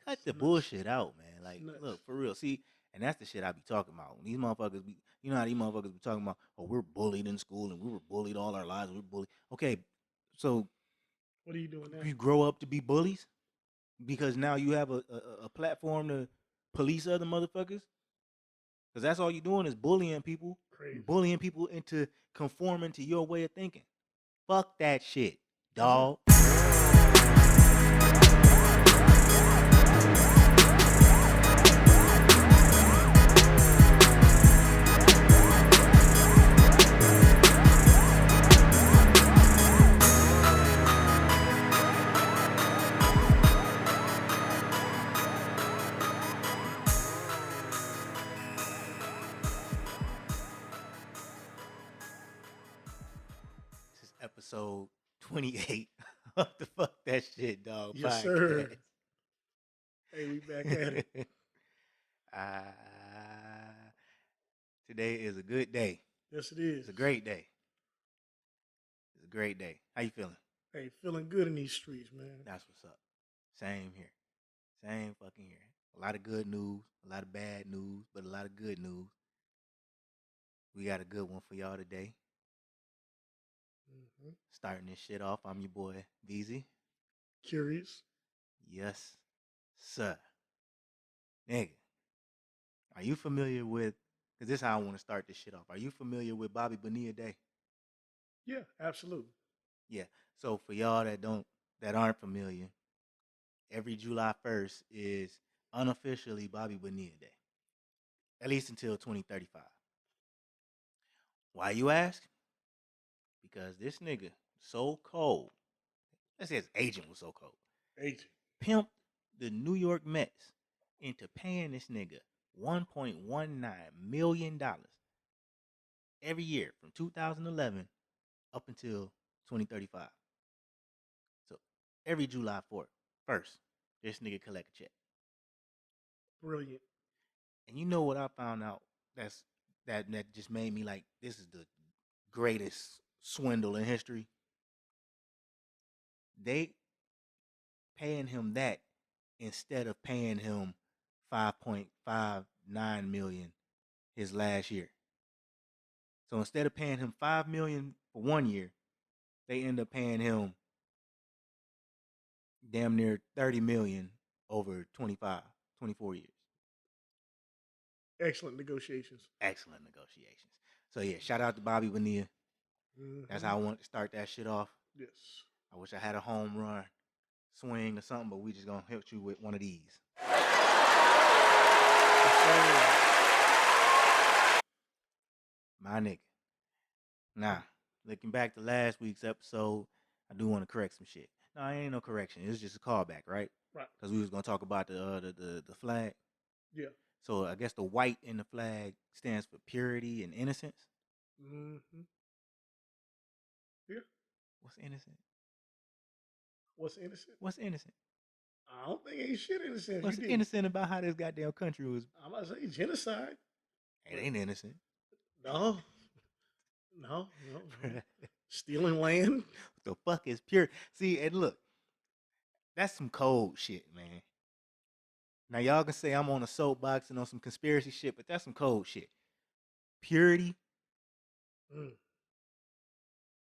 Cut the It's nuts. bullshit out, man. Like, It's nuts. look, for real. See, and that's the shit I be talking about. When these motherfuckers be, you know how these motherfuckers be talking about, oh, we're bullied in school and we were bullied all our lives. We're bullied. Okay, so What are you doing now? you grow up to be bullies because now you have a platform to police other motherfuckers. Because that's all you're doing is bullying people. Crazy. Bullying people into conforming to your way of thinking. Fuck that shit, That's it. dog. This is episode 28 of the Fuck That Shit, dog Yes, podcast. sir. Hey, we back at it. Today is a good day. Yes, it is. It's a great day. It's a great day. How you feeling? Hey, feeling good in these streets, man. That's what's up. Same here. Same fucking here. A lot of good news, a lot of bad news, but a lot of good news. We got a good one for y'all today. Mm-hmm. Starting this shit off, I'm your boy, Veezy. Qurious. Yes, sir. Nigga, are you familiar with, because this is how I want to start this shit off. Are you familiar with Bobby Bonilla Day? Yeah, absolutely. Yeah. So for y'all that aren't familiar, every July 1st is unofficially Bobby Bonilla Day. At least until 2035. Why you ask? Because this nigga so cold. Let's say his agent was so cold. Agent. Pimped the New York Mets into paying this nigga $1.19 million every year from 2011 up until 2035. So every July 1st, this nigga collect a check. Brilliant. And you know what I found out that just made me like, this is the greatest swindle in history? They paying him that instead of paying him $5.59 million his last year. So instead of paying him $5 million for 1 year, they end up paying him damn near $30 million over 24 years. Excellent negotiations. Excellent negotiations. So yeah, shout out to Bobby Bonilla. Mm-hmm. That's how I want to start that shit off. Yes. I wish I had a home run swing or something, but we just gonna hit you with one of these. My nigga. Nah, looking back to last week's episode, I do want to correct some shit. No, it ain't no correction. It's just a callback, right? Right. Because we was gonna talk about the flag. Yeah. So I guess the white in the flag stands for purity and innocence. Mm-hmm. Yeah. What's innocent? What's innocent? What's innocent? I don't think ain't shit innocent. What's innocent about how this goddamn country was? I'm about to say genocide. It ain't innocent. No. Stealing land. What the fuck is pure? See, and look, that's some cold shit, man. Now y'all can say I'm on a soapbox and on some conspiracy shit, but that's some cold shit. Purity.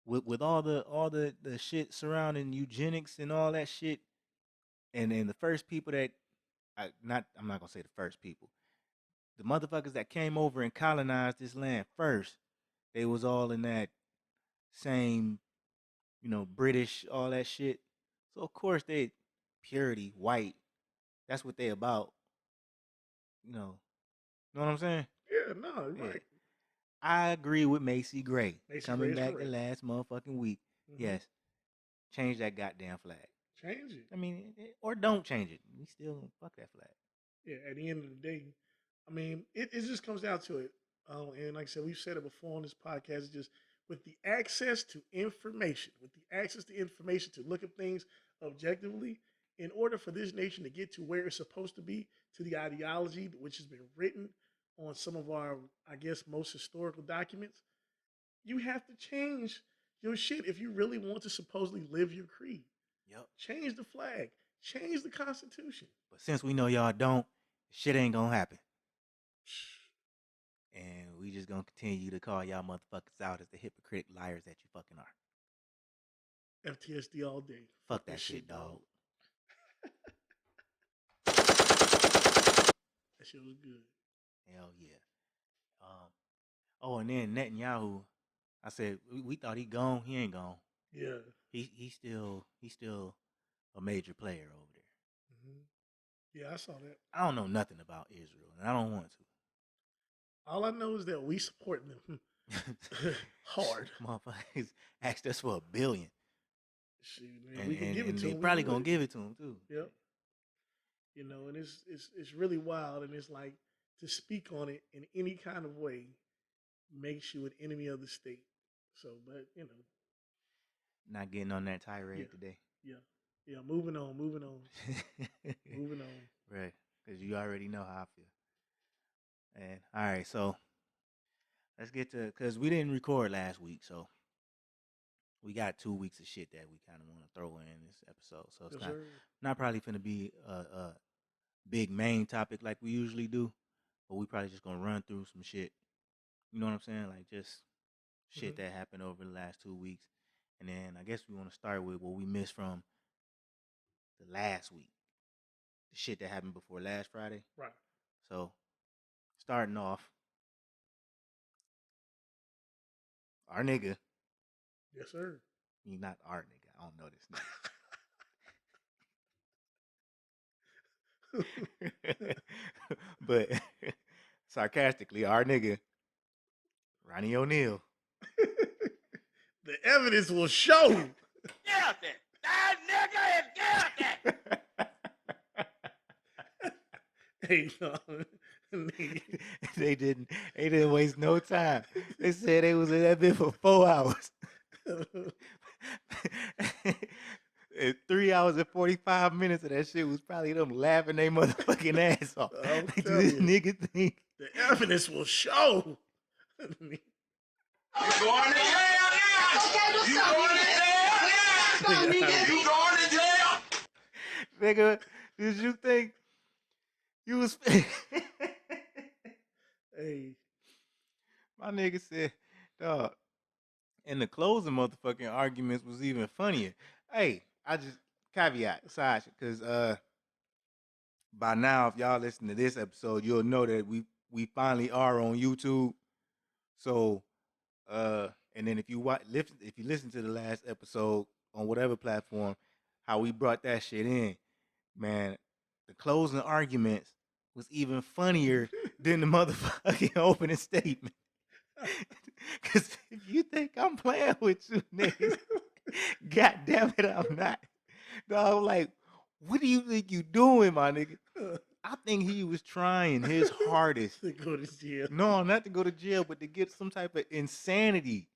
With all the shit surrounding eugenics and all that shit, and the first people that I'm not gonna say the first people, the motherfuckers that came over and colonized this land first, they was all in that same, British, all that shit. So of course they purity, white. That's what they about. Know what I'm saying? Yeah, no, yeah. Right. I agree with Macy Gray. Macy Coming Gray back the last motherfucking week. Mm-hmm. Yes. Change that goddamn flag. Change it. I mean, or don't change it. We still fuck that flag. Yeah, at the end of the day, I mean, it just comes down to it. And like I said, we've said it before on this podcast, it's just with the access to information, to look at things objectively, in order for this nation to get to where it's supposed to be, to the ideology which has been written on some of our, I guess, most historical documents, you have to change your shit if you really want to supposedly live your creed. Yep. Change the flag. Change the Constitution. But since we know y'all don't, shit ain't gonna happen. And we just gonna continue to call y'all motherfuckers out as the hypocritic liars that you fucking are. FTSD all day. Fuck that shit, dog. That shit was good. Hell yeah. And then Netanyahu, I said we thought he gone. He ain't gone. Yeah. He's still a major player over there. Mm-hmm. Yeah, I saw that. I don't know nothing about Israel, and I don't want to. All I know is that we support them hard. Motherfuckers asked us for $1 billion. Shoot, man, we can give it to them. them. Probably gonna give it to them too. Yep. You know, and it's really wild, and it's like to speak on it in any kind of way makes you an enemy of the state. So, but you know, not getting on that tirade today. Yeah. Moving on. Moving on. Right, because you already know how I feel. And all right, so let's get to, because we didn't record last week, so we got 2 weeks of shit that we kind of want to throw in this episode. So it's not probably going to be a big main topic like we usually do, but we probably just going to run through some shit. You know what I'm saying? Like just shit that happened over the last 2 weeks. And then I guess we want to start with what we missed from the last week. The shit that happened before last Friday. Right. So starting off, our nigga. Yes, sir. He's not our nigga. I don't know this nigga. But sarcastically, our nigga, Ronnie O'Neal. The evidence will show. Guilty. That nigga is guilty. Hey, no. They didn't waste no time. They said they was in that bit for 4 hours. 3 hours and 45 minutes of that shit was probably them laughing their motherfucking ass off. Like, do this nigga think the evidence will show? You going to jail now? You going to jail now? You going to jail? Nigga, did you think you was... Hey. My nigga said, dog, and the closing motherfucking arguments was even funnier. Hey, I just, caveat, Sasha, because by now, if y'all listen to this episode, you'll know that we finally are on YouTube. So, and then if you listen to the last episode on whatever platform, how we brought that shit in, man, the closing arguments was even funnier than the motherfucking opening statement. Because if you think I'm playing with you niggas, god damn it, I'm not. Dog, like, what do you think you doing, my nigga? I think he was trying his hardest to go to jail. No, not to go to jail, but to get some type of insanity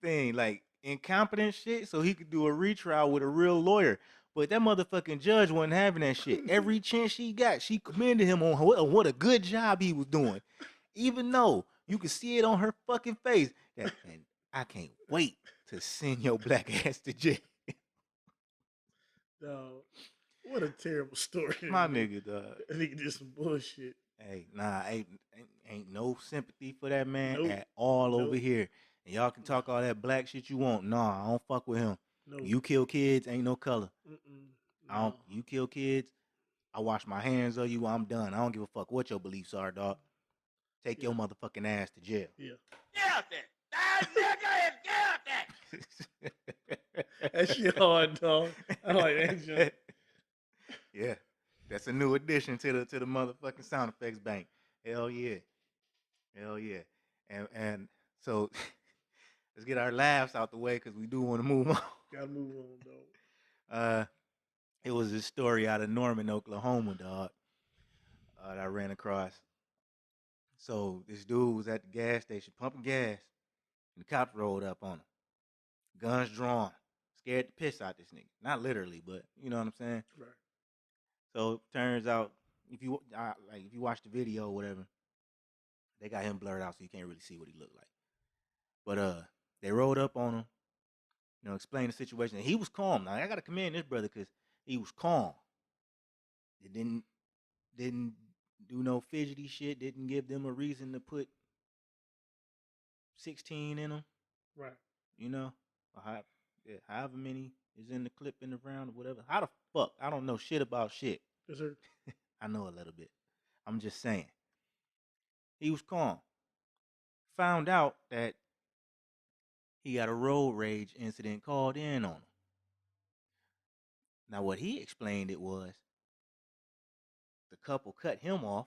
thing, like incompetent shit, so he could do a retrial with a real lawyer. But that motherfucking judge wasn't having that shit. Every chance she got, she commended him on what a good job he was doing. Even though you could see it on her fucking face. And I can't wait to send your black ass to jail. Dog, what a terrible story. My nigga, dog. That nigga did some bullshit. Hey, nah, ain't no sympathy for that man at all over here. And y'all can talk all that black shit you want. Nah, I don't fuck with him. You kill kids, ain't no color. No. You kill kids, I wash my hands of you, I'm done. I don't give a fuck what your beliefs are, dog. Take your motherfucking ass to jail. Yeah. Guilty. That nigga is guilty. That shit hard, dog. I like that shit. Yeah. That's a new addition to the motherfucking sound effects bank. Hell yeah. Hell yeah. And so let's get our laughs out the way because we do want to move on. Gotta move on, dog. It was a story out of Norman, Oklahoma, dog, that I ran across. So this dude was at the gas station pumping gas, and the cops rolled up on him. Guns drawn, scared the piss out this nigga. Not literally, but you know what I'm saying? Right. So it turns out, if you watch the video or whatever, they got him blurred out so you can't really see what he looked like. But they rolled up on him, explained the situation. And he was calm. Now I gotta commend this brother because he was calm. It didn't do no fidgety shit. Didn't give them a reason to put 16 in them. Right. You know, or however many is in the clip in the round or whatever. How the fuck? I don't know shit about shit. Yes, sir. I know a little bit. I'm just saying. He was calm. Found out that he got a road rage incident called in on him. Now, what he explained it was the couple cut him off,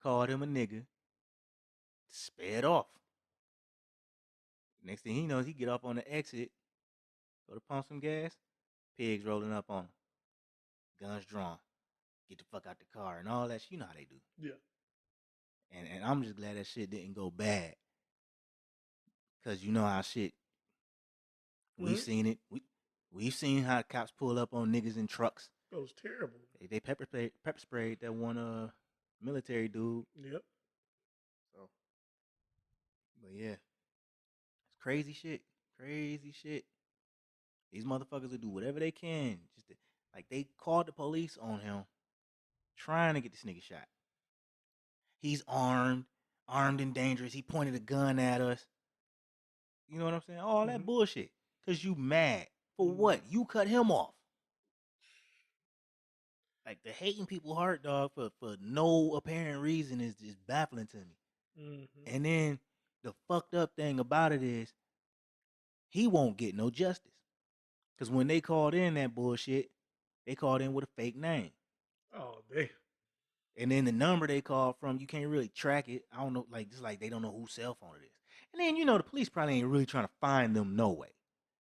called him a nigga, sped off. Next thing he knows, he get up on the exit, go to pump some gas, pigs rolling up on him, guns drawn, get the fuck out the car, and all that shit. You know how they do. Yeah. And I'm just glad that shit didn't go bad. Cause you know how shit, we've seen it. We've seen how cops pull up on niggas in trucks. That was terrible. They pepper sprayed that one military dude. Yep. So, but yeah, it's crazy shit. Crazy shit. These motherfuckers will do whatever they can. Like they called the police on him, trying to get this nigga shot. He's armed and dangerous. He pointed a gun at us. You know what I'm saying? All that bullshit. Cause you mad for what? You cut him off. Like the hating people heart, dog, for no apparent reason is just baffling to me. And then the fucked up thing about it is he won't get no justice. Cause when they called in that bullshit, they called in with a fake name. Oh, damn. And then the number they called from, you can't really track it. I don't know, like just like they don't know whose cell phone it is. And then the police probably ain't really trying to find them no way.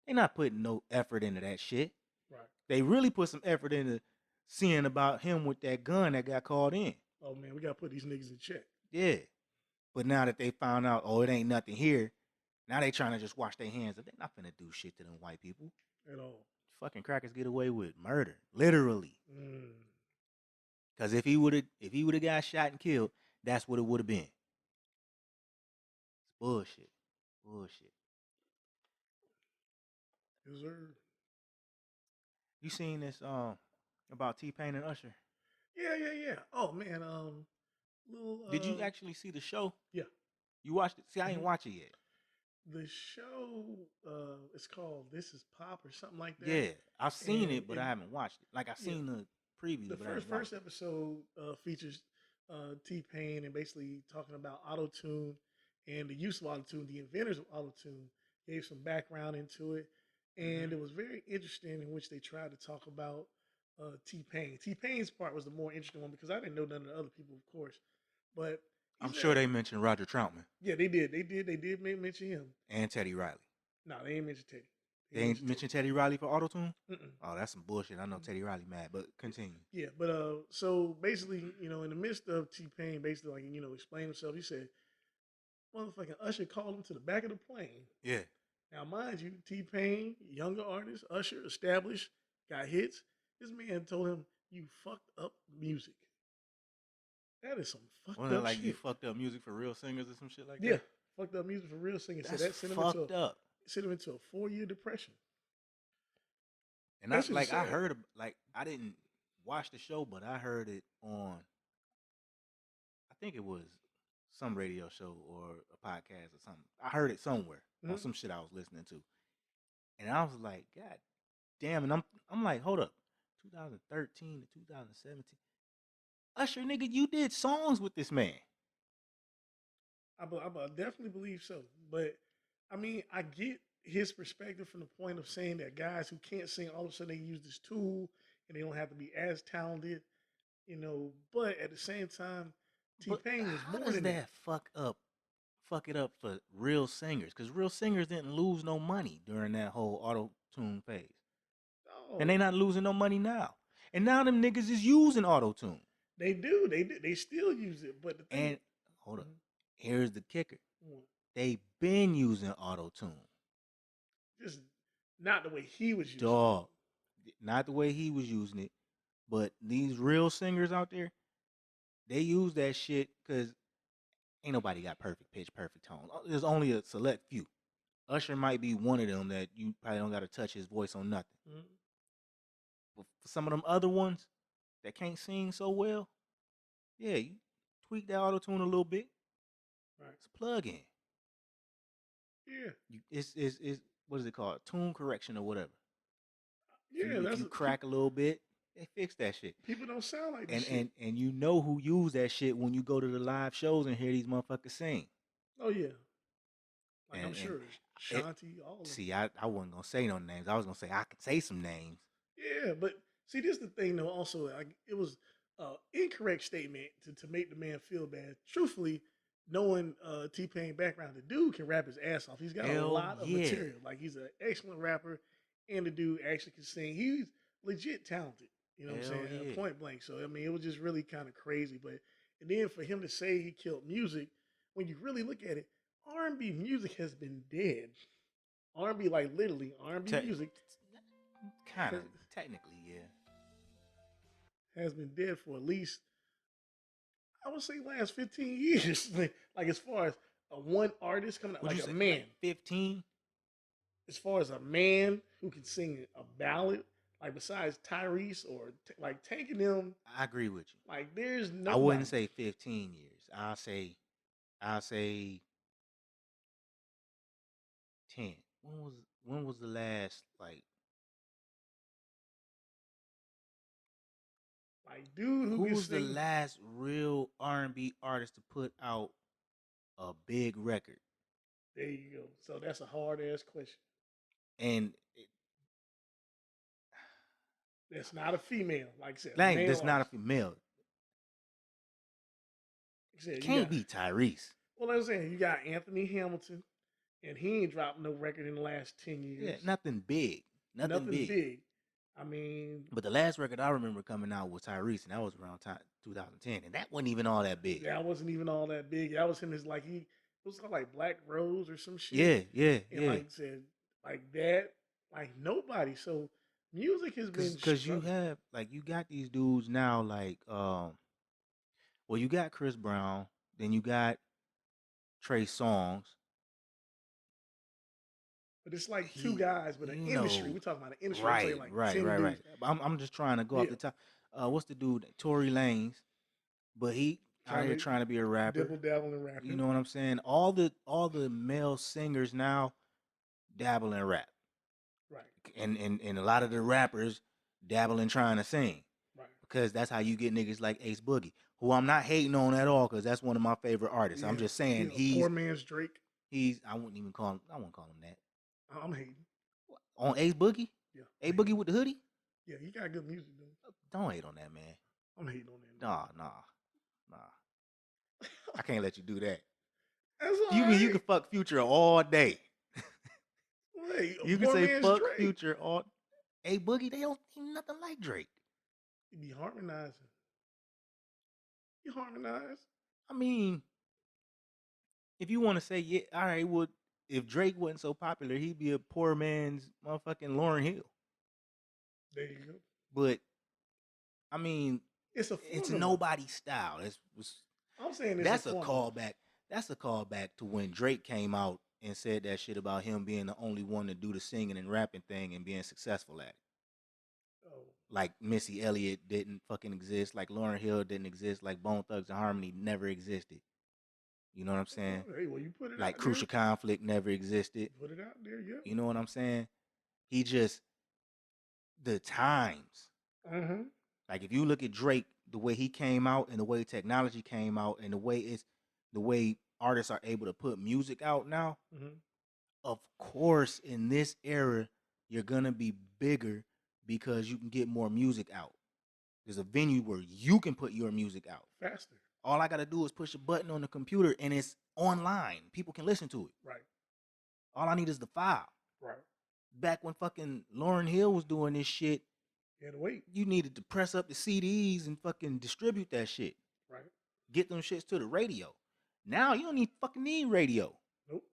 They're not putting no effort into that shit. Right. They really put some effort into seeing about him with that gun that got called in. Oh man, we gotta put these niggas in check. Yeah. But now that they found out, oh, it ain't nothing here, now they trying to just wash their hands. They're not finna do shit to them white people. At all. Fucking crackers get away with murder. Literally. Cause if he would have got shot and killed, that's what it would have been. It's bullshit. Bullshit. Yes, sir. You seen this about T-Pain and Usher? Yeah. Oh man, Did you actually see the show? Yeah. You watched it? See, I ain't watch it yet. The show, it's called This Is Pop or something like that. Yeah, I've seen it, but I haven't watched it. Like I've seen the preview. The first episode features T-Pain and basically talking about auto-tune and the use of auto-tune. The inventors of auto-tune gave some background into it, and it was very interesting in which they tried to talk about T-Pain. T-Pain's part was the more interesting one because I didn't know none of the other people, of course, but I'm sure they mentioned Roger Troutman. Yeah, they did. They did mention him. And Teddy Riley. No, they ain't mentioned Teddy. They ain't mentioned Teddy Riley for auto-tune? Mm-mm. Oh, that's some bullshit. I know Teddy Riley mad, but continue. Yeah, but so basically, in the midst of T-Pain basically like, explaining himself, he said, motherfucking Usher called him to the back of the plane. Yeah. Now, mind you, T-Pain, younger artist, Usher, established, got hits. This man told him, you fucked up music. That is some fucked up like shit. You fucked up music for real singers or some shit like that? Yeah, fucked up music for real singers. That's so that sent him into a 4-year depression. And I heard, I didn't watch the show, but I heard it on, I think it was some radio show or a podcast or something. I heard it somewhere on some shit I was listening to. And I was like, God damn. And I'm like, hold up. 2013 to 2017. Usher, nigga, you did songs with this man. I definitely believe so. But, I mean, I get his perspective from the point of saying that guys who can't sing, all of a sudden they use this tool and they don't have to be as talented, But at the same time, T-Pain was more than that. Fuck it up for real singers? Because real singers didn't lose no money during that whole auto-tune phase. No. And they not losing no money now. And now them niggas is using auto-tune. They do. They still use it. But the thing, and hold up, here's the kicker: they been using auto-tune, just not the way he was using it. Not the way he was using it. But these real singers out there, they use that shit because ain't nobody got perfect pitch, perfect tone. There's only a select few. Usher might be one of them that you probably don't got to touch his voice on nothing. But for some of them other ones, that can't sing so well, yeah, you tweak that auto tune a little bit. Right. It's a plug-in. Yeah. It's what is it called? Tune correction or whatever. Yeah. If you crack a little bit, they fix that shit. People don't sound like this And shit. and you know who use that shit when you go to the live shows and hear these motherfuckers sing. Oh yeah. Like I'm And sure Shanti, all of them. see, I wasn't gonna say no names. I was gonna say I can say some names. Yeah, but see, this is the thing though. Also, like it was incorrect statement to make the man feel bad. Truthfully, knowing T-Pain background, the dude can rap his ass off. He's got a Hell lot of yeah. material. Like he's an excellent rapper, and the dude actually can sing. He's legit talented. You know what I'm Hell saying? yeah. Point blank. So I mean, it was just really kind of crazy. But and then for him to say he killed music, when you really look at it, R&B music has been dead. R&B, like literally R&B music, Kind of technically, yeah. has been dead for at least, I would say, last 15 years. like as far as a one artist coming out, Would like you a say, man. like 15? As far as a man who can sing a ballad, like besides Tyrese or like taking them, I agree with you. like there's no. I wouldn't say 15 years. I'll say 10. When was the last like dude who can was the sing. last real R&B artist to put out a big record? There you go. So that's a hard ass question. And That's not a female, like I said. that's not a female. Like I said, Can't be Tyrese. Well, I was saying you got Anthony Hamilton, and he ain't dropped no record in the last 10 years. Yeah, nothing big. Nothing big. I mean, but the last record I remember coming out was Tyrese, and that was around 2010, and that wasn't even all that big. that wasn't even all that big. That was him as like it was called like Black Rose or some shit. Yeah. And like I said, like that, like nobody. So music has been because you have you got these dudes now well, you got Chris Brown, then you got Trey Songz. But it's like two guys, but an industry. We're talking about an industry. Right. I'm just trying to go off the top. What's the dude? Tory Lanez, but he out here trying to be a rapper. Double dabbling rapper. You know what I'm saying? All the male singers now dabble in rap. Right. And a lot of the rappers dabble in trying to sing. Right. Because that's how you get niggas like Ace Boogie, who I'm not hating on at all, because that's one of my favorite artists. I'm just saying he's poor man's Drake. I wouldn't call him that. I'm hating. On Ace Boogie? Yeah. Ace Boogie with the hoodie? Yeah, he got good music, dude. Don't hate on that, man. I'm hating on that. Nah. I can't let you do that. That's all You right. mean you can fuck Future all day? Hey, you can say fuck Drake. Future all. Hey Boogie, they don't seem nothing like Drake. He be harmonizing. You harmonize. I mean, if you want to say yeah, all right. Well, if Drake wasn't so popular, he'd be a poor man's motherfucking Lauryn Hill. There you go. But I mean, it's nobody's style. I'm saying that's a callback. That's a callback to when Drake came out and said that shit about him being the only one to do the singing and rapping thing and being successful at it. Oh. Like Missy Elliott didn't fucking exist. Like Lauryn Hill didn't exist. Like Bone Thugs and Harmony never existed. You know what I'm saying? Hey, well, you put it like out Crucial there. Conflict never existed. Put it out there, yeah. You know what I'm saying? He just the times. Mm-hmm. Like if you look at Drake, the way he came out and the way technology came out and the way artists are able to put music out now, of course, in this era, you're gonna be bigger because you can get more music out. There's a venue where you can put your music out faster. All I gotta do is push a button on the computer and it's online. People can listen to it. Right. All I need is the file. Right. Back when fucking Lauryn Hill was doing this shit, you had to wait. You needed to press up the CDs and fucking distribute that shit. Right. Get them shits to the radio. Now you don't even fucking need radio. Nope.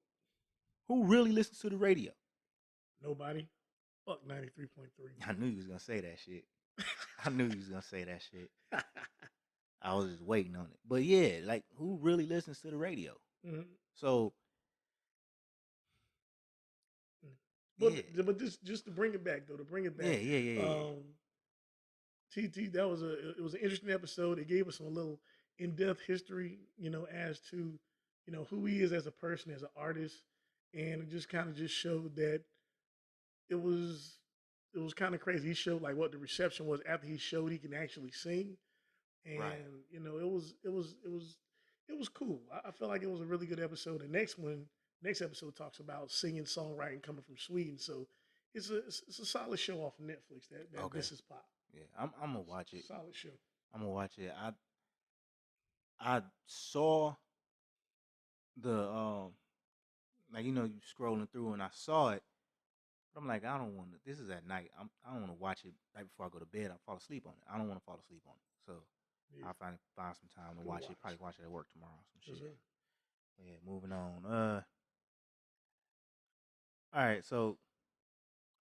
Who really listens to the radio? Nobody. Fuck 93.3. I knew you was gonna say that shit. I was just waiting on it. But yeah, like who really listens to the radio? Mm-hmm. So But just to bring it back though, Yeah. TT, it was an interesting episode. It gave us a little in-depth history, as to, who he is as a person, as an artist, and it just kind of just showed that it was it was kind of crazy. He showed like what the reception was after he showed he can actually sing, and Right. it was cool. I felt like it was a really good episode. The next episode talks about singing songwriting coming from Sweden, so it's a solid show off of Netflix. That Okay. This is Pop. Yeah, I'm gonna watch it. Solid show. I'm gonna watch it. I saw the like you scrolling through and I saw it, but I'm like I don't want to. This is at night. I don't want to watch it right before I go to bed. I fall asleep on it. I don't want to fall asleep on it. So Yeah. I'll find some time to Good watch it. watch. Probably watch it at work tomorrow. Some Yes, shit. sir. Yeah, moving on. All right. So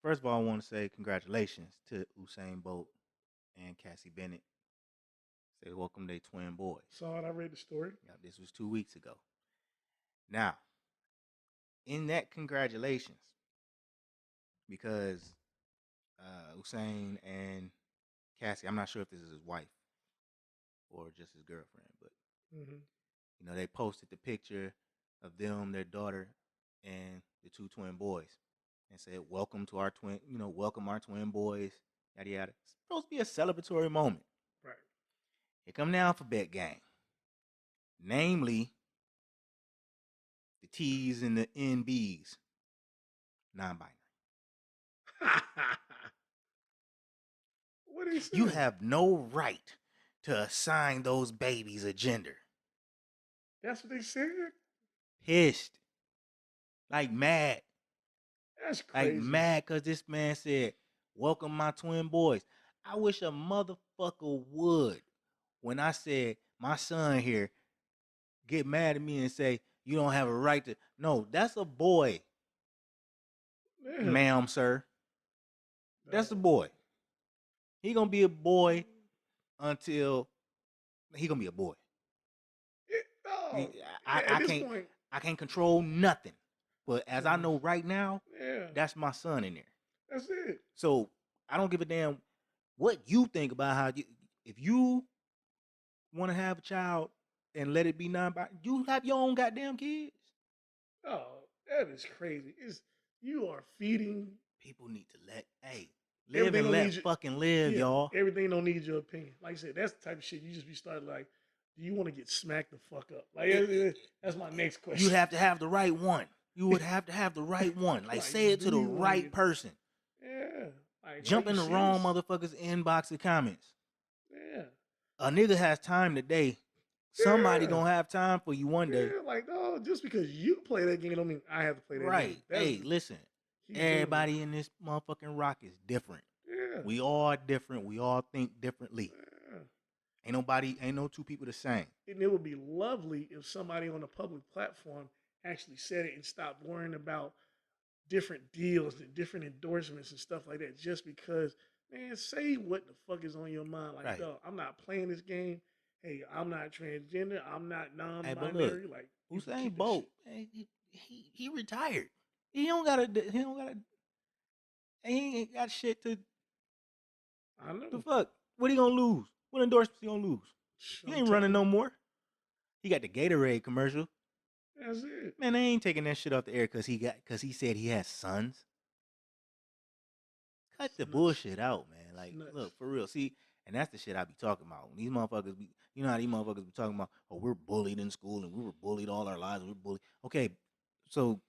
first of all, I want to say congratulations to Usain Bolt and Cassie Bennett. Say welcome their twin boys. Saw it. I read the story. Yeah, this was 2 weeks ago. Now, in that congratulations, because Usain and Cassie, I'm not sure if this is his wife or just his girlfriend, but they posted the picture of them, their daughter, and the two twin boys, and said, "Welcome to our twin, welcome our twin boys." Yada yada. It's supposed to be a celebratory moment. Right. Here come the alphabet gang, namely the T's and the NB's, non-binary. What did he say? You have no right to assign those babies a gender. That's what they said. Pissed, like mad, That's crazy. like mad because this man said, "Welcome my twin boys." I wish a motherfucker would, when I said my son here, get mad at me and say you don't have a right to. No, that's a boy, Yeah. ma'am, sir. That's a No. boy. He gonna be a boy until he gonna be a boy. No. I At this can't. point, I can't control nothing. But as I Mhm. know right now, yeah, that's my son in there. that's it. So I don't give a damn what you think about how if you want to have a child and let it be non-binary, you have your own goddamn kids. Oh, that is crazy. You are feeding People need to live everything. and Don't let need fucking live, y'all. Everything don't need your opinion. Like I said, that's the type of shit you just be starting like. Do you want to get smacked the fuck up? Like that's my next question. You have to have the right one. You would have to have the right one. Like, say it to the right person. Yeah. Like, Jump in the wrong motherfuckers inbox and comments. Yeah. A nigga has time today. Somebody gonna have time for you one day. Yeah, like, no, just because you play that game don't mean I have to play that game. Right. Hey, listen. Everybody in this motherfucking rock is different. Yeah. We all are different. We all think differently. Yeah. Ain't no two people the same. And it would be lovely if somebody on a public platform actually said it and stopped worrying about different deals and different endorsements and stuff like that. Just because, man, say what the fuck is on your mind. Like, dog, I'm not playing this game. Hey, I'm not transgender. I'm not non-binary. Hey, but look, like, Usain Bolt, he retired. He ain't got shit to. I know. The fuck? What he gonna lose? What endorsements he gonna lose? He ain't running no more. He got the Gatorade commercial. That's it. Man, they ain't taking that shit off the air because he said he has sons. Cut the bullshit out, man. Like, look, for real. See, and that's the shit I be talking about. When these motherfuckers be, you know how these motherfuckers be talking about, oh, we're bullied in school and we were bullied all our lives. We're bullied. Okay, so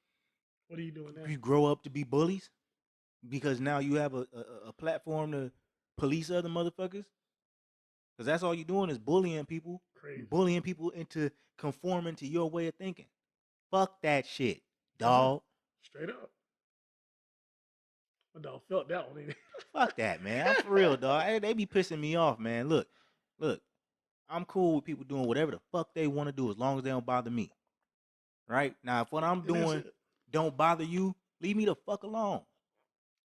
what are you doing now? You grow up to be bullies because now you have a platform to police other motherfuckers. Because that's all you're doing is bullying people. Crazy. Bullying people into conforming to your way of thinking. Fuck that shit, dog. Straight up. My dog felt that one, ain't it? Fuck that, man. I'm for real, dog. They be pissing me off, man. Look. I'm cool with people doing whatever the fuck they want to do as long as they don't bother me. Right? Now, if what I'm doing don't bother you, leave me the fuck alone.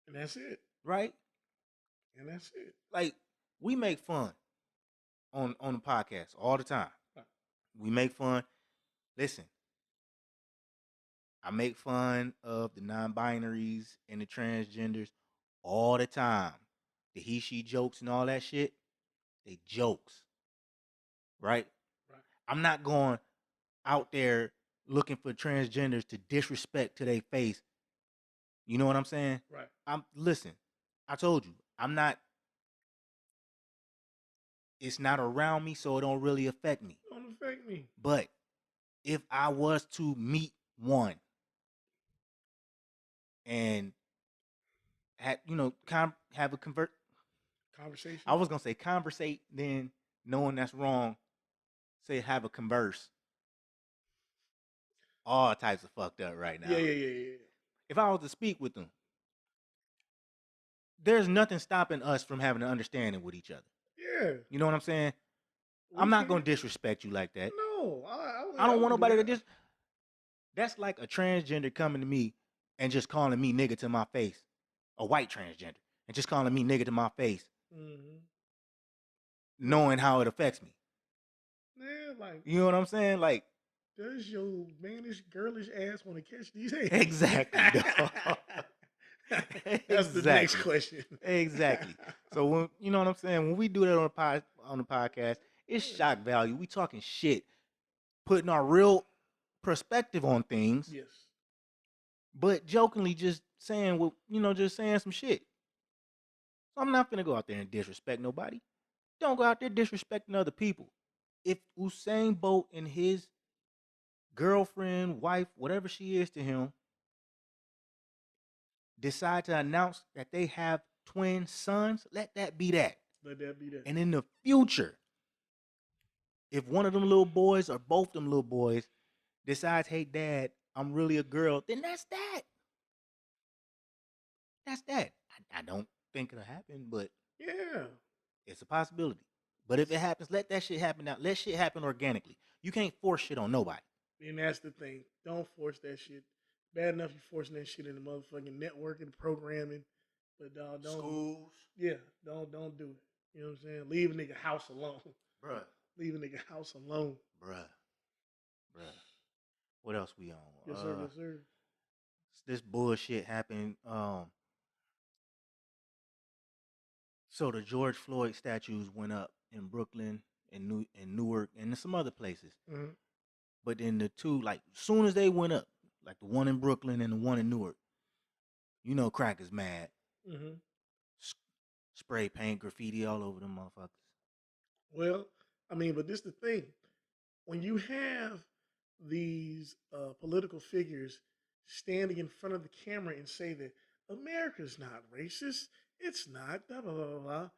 And that's it. Right? And that's it. Like, we make fun on the podcast all the time. We make fun. Listen, I make fun of the non-binaries and the transgenders all the time. The he, she jokes and all that shit. They jokes. Right? Right. I'm not going out there looking for transgenders to disrespect to their face. You know what I'm saying? Right. Listen, I told you, it's not around me, so it don't really affect me. Don't affect me. But if I was to meet one and have a Conversation. I was gonna say conversate, then knowing that's wrong, say have a converse. All types of fucked up right now. Yeah. If I was to speak with them, there's nothing stopping us from having an understanding with each other. Yeah. You know what I'm saying? I'm not gonna disrespect you like that. No, I don't want nobody to That's like a transgender coming to me and just calling me nigga to my face. A white transgender. And just calling me nigga to my face. Mm-hmm. Knowing how it affects me. Yeah, like. You know what I'm saying? Like. Does your mannish, girlish ass want to catch these hands? Exactly. That's the next question. Exactly. So when you know what I'm saying, when we do that on the podcast, it's shock value. We talking shit, putting our real perspective on things. Yes. But jokingly just saying just saying some shit. So I'm not finna go out there and disrespect nobody. Don't go out there disrespecting other people. If Usain Bolt and his girlfriend, wife, whatever she is to him, decide to announce that they have twin sons, let that be that. Let that be that. And in the future, if one of them little boys or both them little boys decides, hey, dad, I'm really a girl, then that's that. That's that. I don't think it'll happen, but yeah, it's a possibility. But if it happens, let that shit happen now. Let shit happen organically. You can't force shit on nobody. And that's the thing. Don't force that shit. Bad enough you forcing that shit in the motherfucking networking, programming, but don't schools. Yeah, don't do it. You know what I'm saying? Leave a nigga house alone, Bruh. Leave a nigga house alone, bruh. What else we on? Yes sir, yes sir. This bullshit happened. So the George Floyd statues went up in Brooklyn and Newark and some other places. Mm-hmm. But then the two, like, soon as they went up, like the one in Brooklyn and the one in Newark, crack is mad. Mm-hmm. Spray paint, graffiti all over them motherfuckers. Well, I mean, but this the thing. When you have these political figures standing in front of the camera and say that America's not racist, it's not, blah, blah, blah, blah.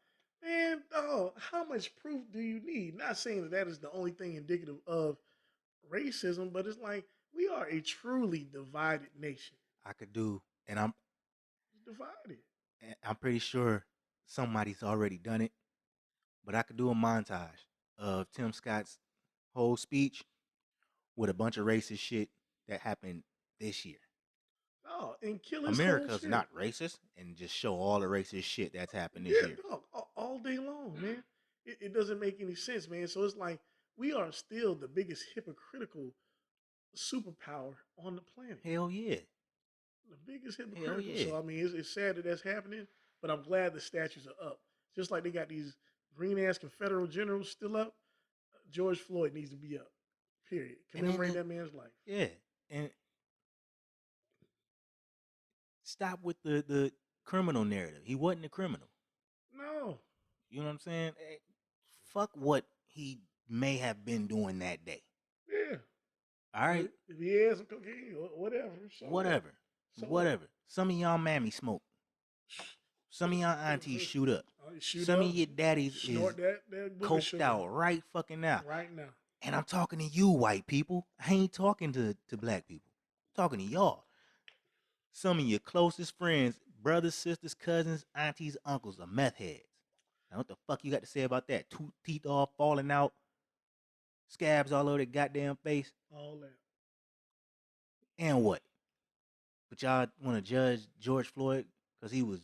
Man, how much proof do you need? Not saying that is the only thing indicative of racism, but it's like we are a truly divided nation. I could do, and I'm divided. And I'm pretty sure somebody's already done it, but I could do a montage of Tim Scott's whole speech with a bunch of racist shit that happened this year. Oh, and kill his America's not racist, and just show all the racist shit that's happened this year. Dog, all day long, man. It doesn't make any sense, man. So it's like we are still the biggest hypocritical superpower on the planet. Hell yeah. The biggest hypocritical. Hell yeah. So I mean, it's sad that that's happening, but I'm glad the statues are up. Just like they got these green ass Confederate generals still up, George Floyd needs to be up. Period. Commemorate that man's life. Yeah, and stop with the criminal narrative. He wasn't a criminal. No. You know what I'm saying? Hey, fuck what he may have been doing that day. Yeah. All right. If he had some cocaine or whatever. So whatever. Whatever. Some of y'all mammy smoke. Some of y'all aunties shoot up. Some of your daddies is coked out right fucking now. Right now. And I'm talking to you, white people. I ain't talking to black people. I'm talking to y'all. Some of your closest friends, brothers, sisters, cousins, aunties, uncles are meth heads. Now what the fuck you got to say about that? Two teeth all falling out, scabs all over their goddamn face. All that. And what? But y'all want to judge George Floyd because he was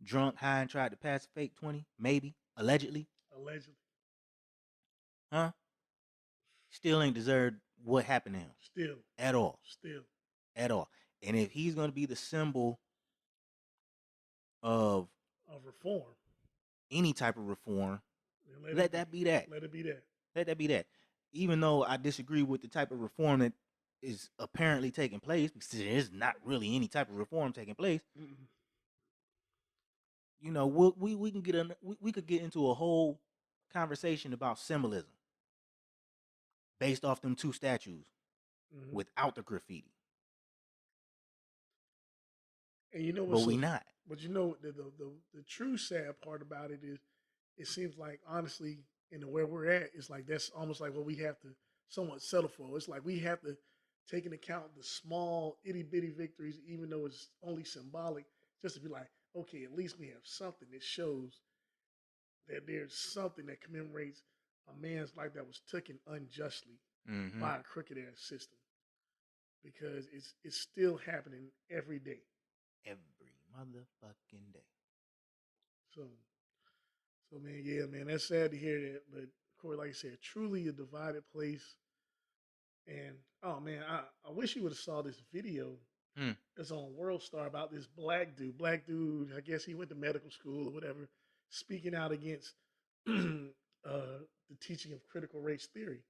drunk, high, and tried to pass a fake 20? Maybe. Allegedly. Huh? Still ain't deserved what happened to him. Still. At all. Still. At all. And if he's going to be the symbol of reform, any type of reform, Let that be that. Let it be that. Let that be that. Even though I disagree with the type of reform that is apparently taking place, because there is not really any type of reform taking place. Mm-mm. You know, we can get we could get into a whole conversation about symbolism based off them two statues Mm-hmm. without the graffiti. And you know But what's we so, not. but you know the true sad part about it is, it seems like honestly, in where we're at, it's like that's almost like what we have to somewhat settle for. It's like we have to take into account the small itty bitty victories, even though it's only symbolic, just to be like, okay, at least we have something that shows that there's something that commemorates a man's life that was taken unjustly Mm-hmm. by a crooked ass system, because it's still happening every day. Every motherfucking day. So, so man, yeah, man, that's sad to hear that. But Corey, like I said, truly a divided place. And oh man, I wish you would have saw this video Hmm. that's on World Star about this black dude. Black dude, I guess he went to medical school or whatever, speaking out against the teaching of critical race theory.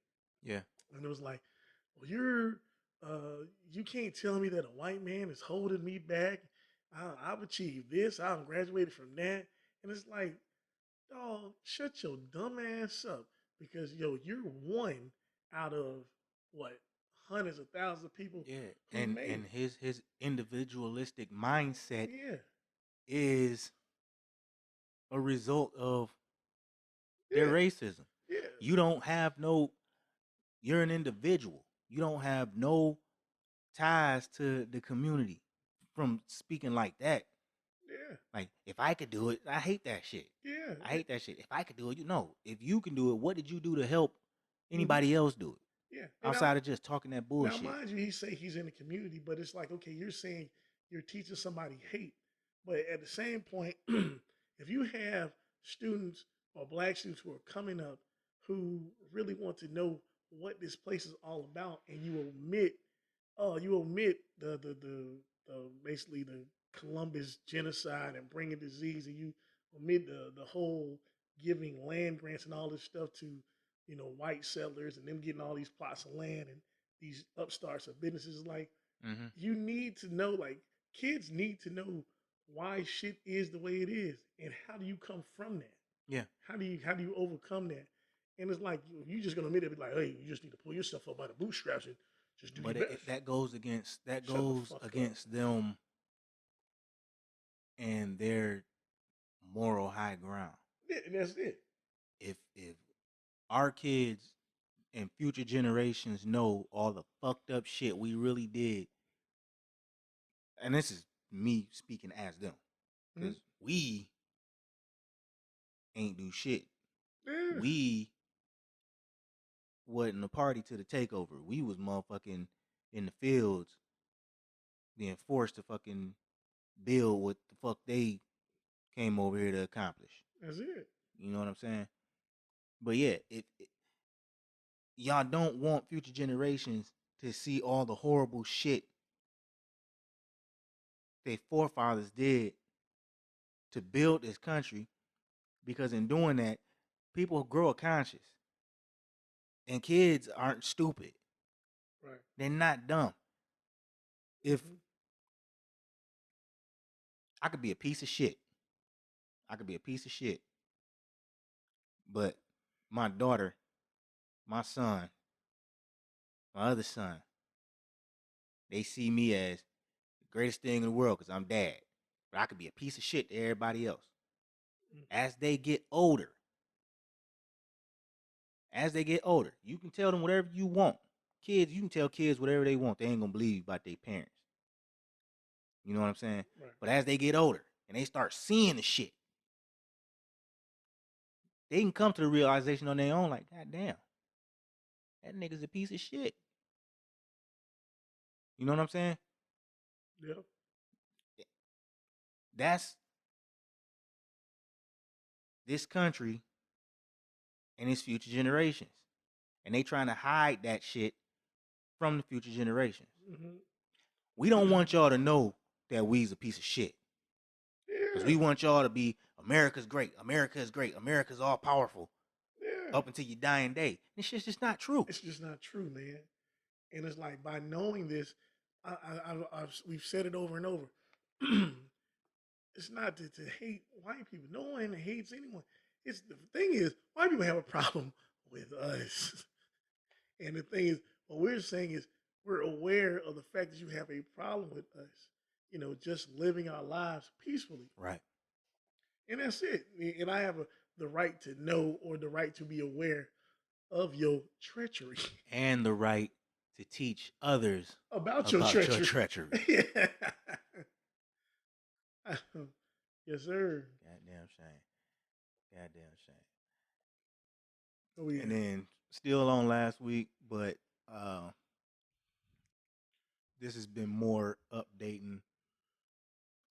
Yeah. And it was like, well, you can't tell me that a white man is holding me back. I've achieved this. I've graduated from that. And it's like, dog, shut your dumb ass up. Because, yo, you're one out of, what, hundreds of thousands of people Yeah. who And made and it. his individualistic mindset Yeah, is a result of their yeah, racism. yeah, You don't have no, you're an individual. You don't have no ties to the community from speaking like that. yeah, Like, if I could do it, I hate that shit. yeah. I hate that shit. If I could do it, you know, if you can do it, what did you do to help Mhm, anybody else do it? yeah. And Outside of just talking that now, bullshit. mind you, he say he's in the community, but it's like, okay, you're saying you're teaching somebody hate, but at the same point, if you have students or black students who are coming up who really want to know what this place is all about, and you omit the basically the Columbus genocide and bringing disease, and you omit the whole giving land grants and all this stuff to white settlers and them getting all these plots of land and these upstarts of businesses. Like, Mm-hmm. you need to know, like, kids need to know why shit is the way it is, and how do you come from that? Yeah. How do you overcome that? And it's like, you just gonna admit it, be like, hey, you just need to pull yourself up by the bootstraps and just do But your best. that goes against Shut the fuck up. them and their moral high ground. Yeah, and that's it. If our kids and future generations know all the fucked up shit we really did, and this is me speaking as them, Mhm. because we ain't do shit. Yeah, We wasn't a party to the takeover. We was motherfucking in the fields being forced to fucking build what the fuck they came over here to accomplish. that's it. You know what I'm saying? But yeah, y'all don't want future generations to see all the horrible shit their forefathers did to build this country, because in doing that, people grow a conscience. And kids aren't stupid. Right. They're not dumb. If Mhm. I could be a piece of shit, I could be a piece of shit, but my daughter, my son, my other son, they see me as the greatest thing in the world because I'm dad. But I could be a piece of shit to everybody else. Mm. As they get older, you can tell them whatever you want. Kids, you can tell kids whatever they want. They ain't gonna believe you about their parents. You know what I'm saying? Right. But as they get older and they start seeing the shit, they can come to the realization on their own, like, God damn, that nigga's a piece of shit. You know what I'm saying? Yeah. That's this country and its future generations. And they trying to hide that shit from the future generations. Mm-hmm. We don't want y'all to know that we's a piece of shit. Because Yeah. we want y'all to be, America's great. America is great. America's all powerful. Yeah. up until your dying day. This shit's just not true. It's just not true, man. And it's like by knowing this, we've said it over and over. It's not to hate white people. No one hates anyone. It's the thing is, white people have a problem with us. And the thing is, what we're saying is we're aware of the fact that you have a problem with us, just living our lives peacefully. Right. And that's it. And I have the right to know or the right to be aware of your treachery. And the right to teach others about your treachery. Yeah. Yes, sir. Goddamn shame. Goddamn shame. Oh, yeah. And then still on last week, but this has been more updating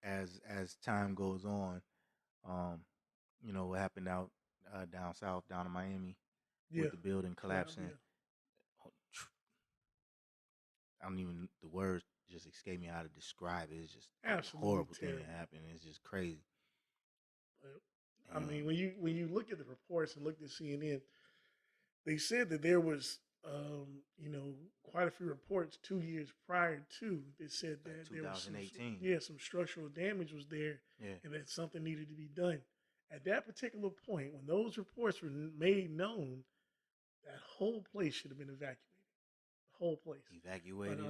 as time goes on. What happened out down south, down in Miami, with the building collapsing. Yeah. I don't even, the words just escape me how to describe it. It's just Absolutely a horrible terrible thing that happened. It's just crazy. But, I mean, when you look at the reports and look at CNN, they said that there was quite a few reports 2 years prior to that said that there was some structural damage was there, and that something needed to be done. At that particular point, when those reports were made known, that whole place should have been evacuated. The whole place. Evacuated.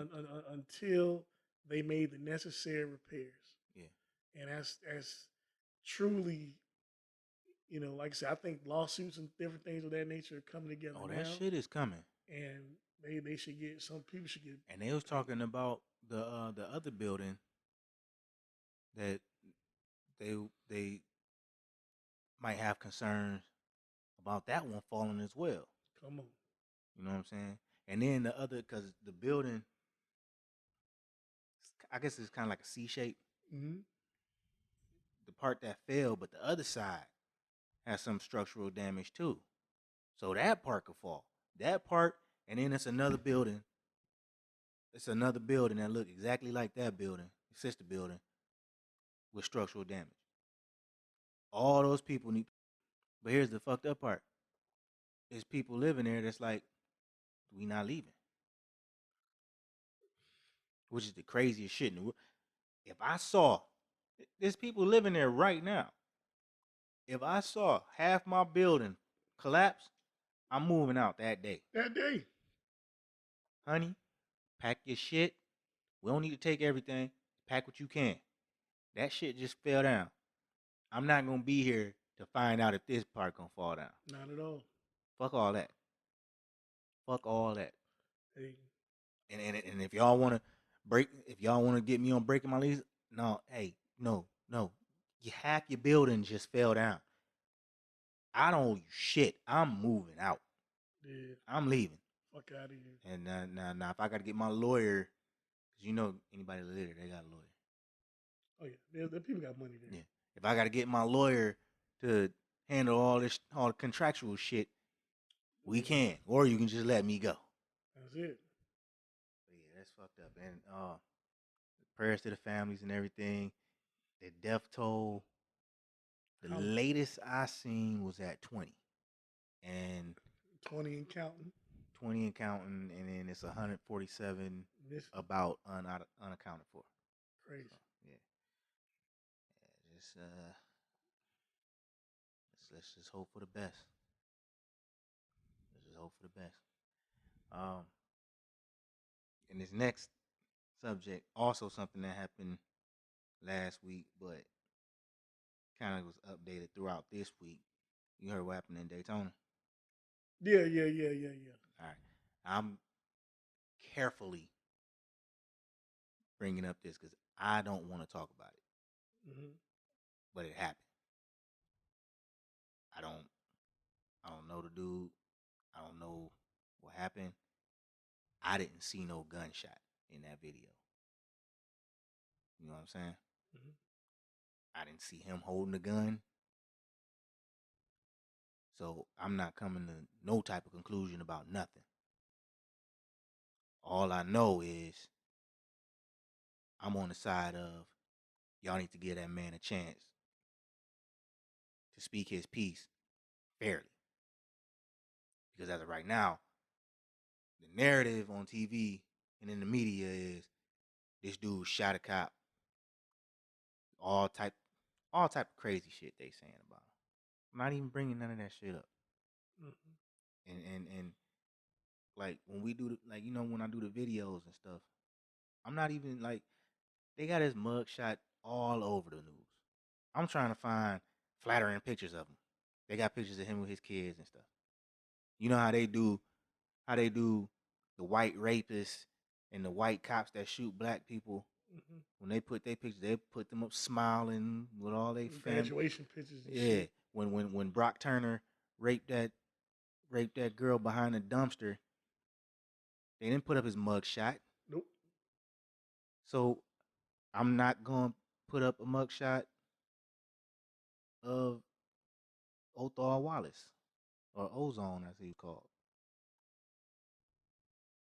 Until they made the necessary repairs. Yeah. And as truly, like I said, I think lawsuits and different things of that nature are coming together now. That shit is coming. And they should get, some people should get. And they was talking about the other building that they might have concerns about that one falling as well. Come on. You know what I'm saying? And then the other, because the building, I guess it's kind of like a C shape. Mm-hmm. The part that fell, but the other side has some structural damage too. So that part could fall. That part, and then it's another building. It's another building that look exactly like that building, the sister building, with structural damage. All those people need. But here's the fucked up part. There's people living there that's like, we not leaving. Which is the craziest shit in the world. If I saw, there's people living there right now. If I saw half my building collapse, I'm moving out that day. That day. Honey, pack your shit. We don't need to take everything. Pack what you can. That shit just fell down. I'm not going to be here to find out if this part going to fall down. Not at all. Fuck all that. Fuck all that. Hey. And if y'all want to get me on breaking my lease, no. Half your building just fell down. I don't owe you shit. I'm moving out. Yeah. I'm leaving. Fuck out of here. And now, if I got to get my lawyer, because anybody that live there, they got a lawyer. Oh yeah, the people got money there. Yeah. If I got to get my lawyer to handle all the contractual shit, we can, or you can just let me go. That's it. But yeah, that's fucked up. And prayers to the families and everything. The death toll, the latest I seen was at 20. And 20 and counting. 20 and counting, and then it's 147 about unaccounted for. Crazy. So, yeah. Just let's just hope for the best. Let's just hope for the best. And this next subject, also something that happened last week, but kind of was updated throughout this week. You heard what happened in Daytona? Yeah. All right. I'm carefully bringing up this because I don't want to talk about it. Mm-hmm. But it happened. I don't know the dude. I don't know what happened. I didn't see no gunshot in that video. You know what I'm saying? Mm-hmm. I didn't see him holding a gun. So I'm not coming to no type of conclusion about nothing. All I know is I'm on the side of y'all need to give that man a chance to speak his piece fairly. Because as of right now, the narrative on TV and in the media is this dude shot a cop. All type of crazy shit they saying about him. I'm not even bringing none of that shit up. And like when we do when I do the videos and stuff, I'm not even like they got his mug shot all over the news. I'm trying to find flattering pictures of him. They got pictures of him with his kids and stuff. You know how they do the white rapists and the white cops that shoot black people. When they put their pictures, they put them up smiling with all their graduation pictures. And yeah. Shit. When Brock Turner raped that girl behind the dumpster, they didn't put up his mug shot. Nope. So I'm not gonna put up a mug shot of Othar Wallace or Ozone, as he's called.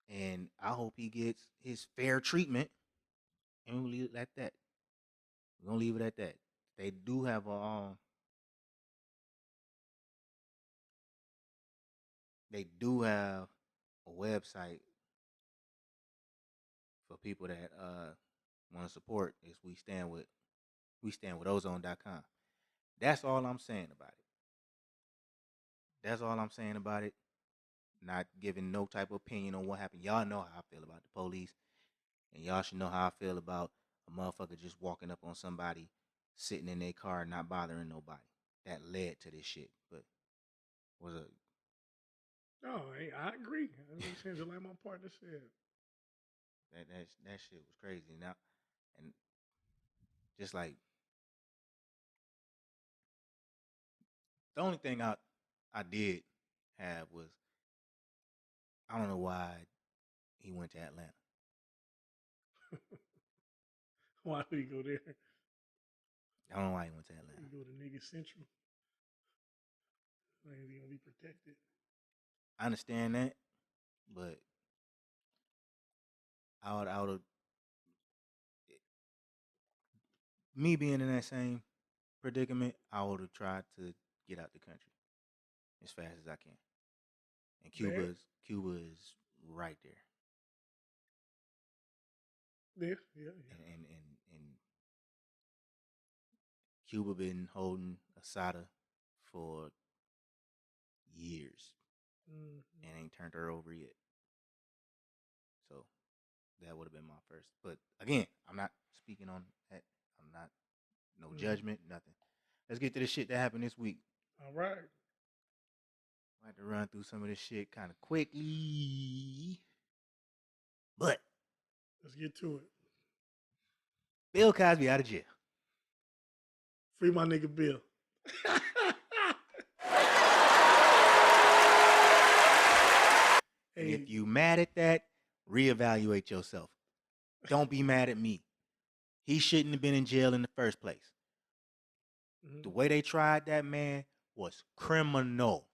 And I hope he gets his fair treatment. And we'll leave it at that. We're gonna leave it at that. They do have a website for people that want to support. Is we stand with ozone.com. That's all I'm saying about it. Not giving no type of opinion on what happened. Y'all know how I feel about the police, and y'all should know how I feel about a motherfucker just walking up on somebody sitting in their car not bothering nobody. That led to this shit. But was a No, I agree. I understand just like my partner said. that shit was crazy. Now, and just like the only thing I did have was I don't know why he went to Atlanta. Why did he go there? I don't know why he went to Atlanta. He go to nigga Central. Like he gonna be protected. I understand that, but I would have me being in that same predicament, I would have tried to get out the country as fast as I can. And Cuba is right there. Yeah. And Cuba been holding Assata for years and ain't turned her over yet. So that would have been my first. But again, I'm not speaking on that. I'm not no judgment, nothing. Let's get to the shit that happened this week. All right. I have to run through some of this shit kind of quickly. But let's get to it. Bill Cosby out of jail. Free my nigga Bill. And if you mad at that, reevaluate yourself. Don't be mad at me. He shouldn't have been in jail in the first place. The way they tried that man was criminal.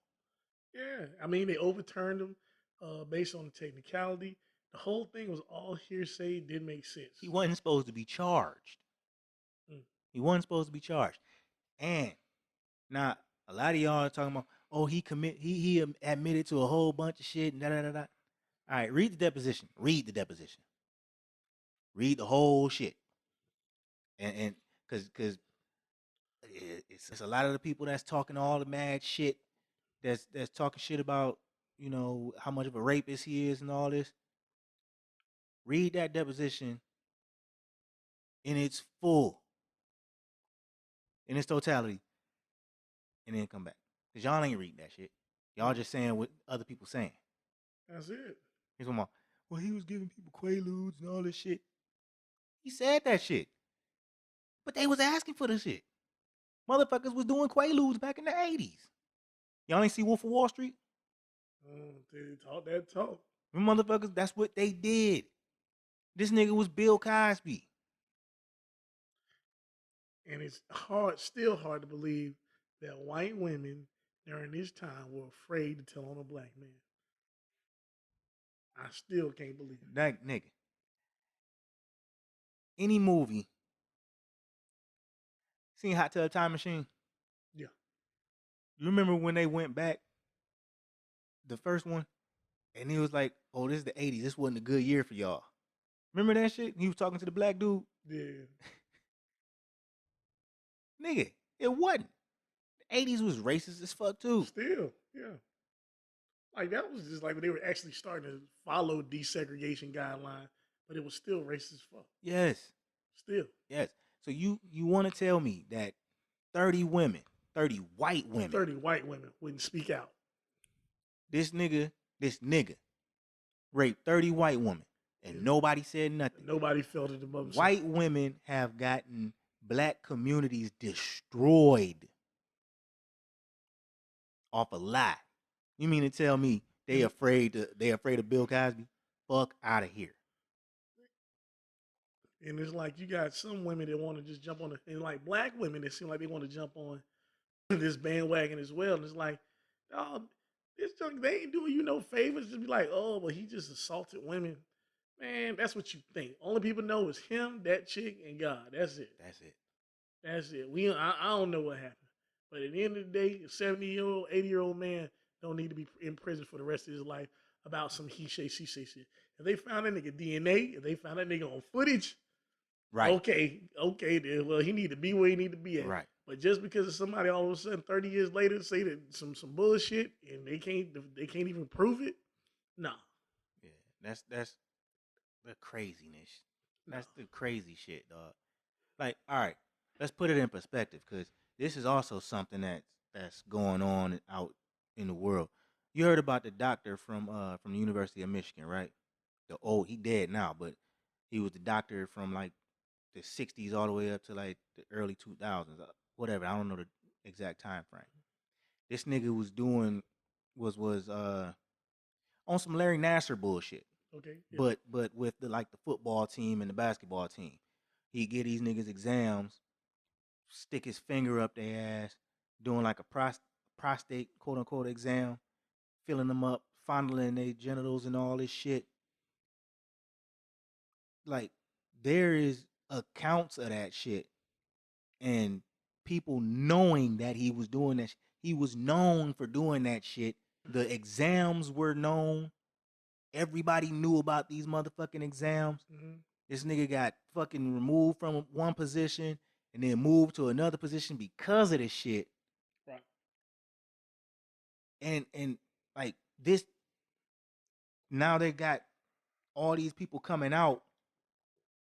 Yeah, I mean, they overturned him based on the technicality. The whole thing was all hearsay. Didn't make sense. He wasn't supposed to be charged. He wasn't supposed to be charged. And now a lot of y'all are talking about, oh, he admitted to a whole bunch of shit and da da da da. All right, read the deposition. Read the whole shit. And because it's a lot of the people that's talking all the mad shit, that's talking shit about, you know, how much of a rapist he is and all this. Read that deposition in its totality, and then come back. Because y'all ain't reading that shit. Y'all just saying what other people saying. That's it. He's talking about, well, he was giving people Quaaludes and all this shit. He said that shit. But they was asking for the shit. Motherfuckers was doing Quaaludes back in the 80s. Y'all ain't see Wolf of Wall Street? They talk that talk. Them motherfuckers, that's what they did. This nigga was Bill Cosby. And it's still hard to believe that white women during this time were afraid to tell on a black man. I still can't believe it. That nigga. Any movie. Seen Hot Tub Time Machine? Yeah. You remember when they went back the first one, and he was like, "Oh, this is the '80s. This wasn't a good year for y'all." Remember that shit? He was talking to the black dude. Yeah. Nigga, it wasn't. The '80s was racist as fuck too. Still, yeah. Like that was just like when they were actually starting to follow desegregation guidelines, but it was still racist as fuck. Yes, Still. yes. So you want to tell me that 30 women, 30 white women, 30 white women wouldn't speak out. this nigga raped 30 white women and nobody said nothing. Nobody felt it above. White women have gotten black communities destroyed off a lie. You mean to tell me they afraid of Bill Cosby? Fuck out of here. And it's like you got some women that want to just jump on it, and like black women that seem like they want to jump on this bandwagon as well. And it's like, oh, this junk, they ain't doing you no favors. Just be like, oh, well, he just assaulted women. Man, that's what you think. Only people know is him, that chick, and God. That's it. That's it. That's it. I don't know what happened. But at the end of the day, a 70-year-old, 80-year-old man don't need to be in prison for the rest of his life about some he say, she say shit. If they found that nigga DNA, if they found that nigga on footage, right? Okay, then. Well, he need to be where he need to be at. Right. But just because of somebody all of a sudden 30 years later say that some bullshit and they can't even prove it, nah. Yeah, that's the craziness. That's the crazy shit, dog. Like, all right, let's put it in perspective because this is also something that's going on out in the world. You heard about the doctor from the University of Michigan, right? He dead now, but he was the doctor from like the 60s all the way up to like the early 2000s, whatever. I don't know the exact time frame. This nigga was on some Larry Nassar bullshit. Okay. Yeah. But with the football team and the basketball team, he get these niggas exams, stick his finger up their ass, doing like a prostate quote unquote exam, filling them up, fondling their genitals and all this shit. Like there is accounts of that shit, and people knowing that he was doing that. He was known for doing that shit. The exams were known. Everybody knew about these motherfucking exams. Mm-hmm. This nigga got fucking removed from one position and then moved to another position because of this shit. Right. And like this, now they got all these people coming out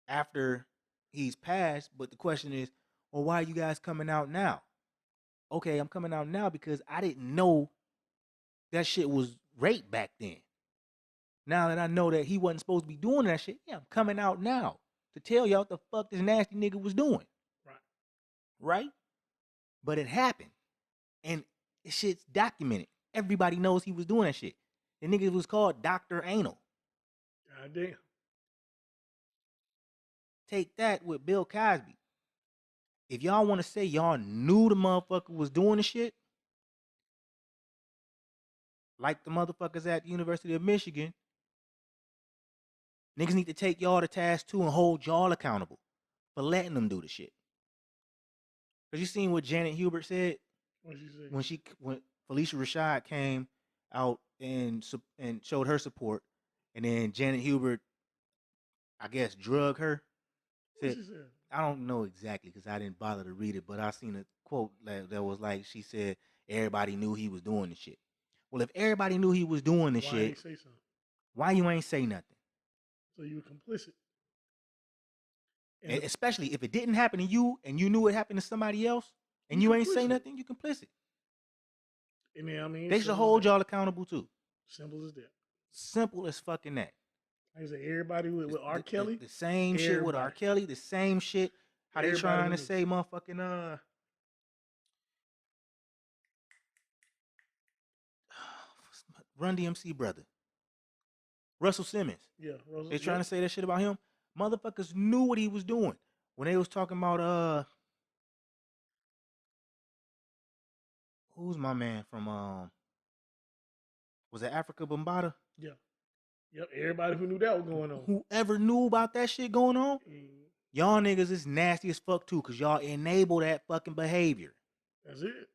after he's passed. But the question is, well, why are you guys coming out now? Okay, I'm coming out now because I didn't know that shit was rape back then. Now that I know that he wasn't supposed to be doing that shit, yeah, I'm coming out now to tell y'all what the fuck this nasty nigga was doing. Right. Right? But it happened. And this shit's documented. Everybody knows he was doing that shit. The nigga was called Dr. Anal. God damn. Take that with Bill Cosby. If y'all want to say y'all knew the motherfucker was doing the shit, like the motherfuckers at the University of Michigan, niggas need to take y'all to task too and hold y'all accountable for letting them do the shit. Cause you seen what Janet Hubert said? What she say? When Felicia Rashad came out and showed her support, and then Janet Hubert, I guess, drug her. What she said? I don't know exactly because I didn't bother to read it, but I seen a quote that was like, she said everybody knew he was doing the shit. Well, if everybody knew he was doing the shit, ain't say something? Why you ain't say nothing? So you were complicit. And especially if it didn't happen to you and you knew it happened to somebody else and you ain't say nothing, you complicit. And then, I mean, they should hold y'all accountable too. Simple as that. Simple as fucking that. Like I said, everybody with R. Kelly. The same shit with R. Kelly, the same shit. How they trying to say motherfucking Run DMC brother. Russell Simmons. Yeah, Russell. They trying to say that shit about him. Motherfuckers knew what he was doing. When they was talking about who's my man from was it Africa Bambaataa? Yeah. Yep, everybody who knew that was going on. Whoever knew about that shit going on, y'all niggas is nasty as fuck too, cause y'all enable that fucking behavior. That's it.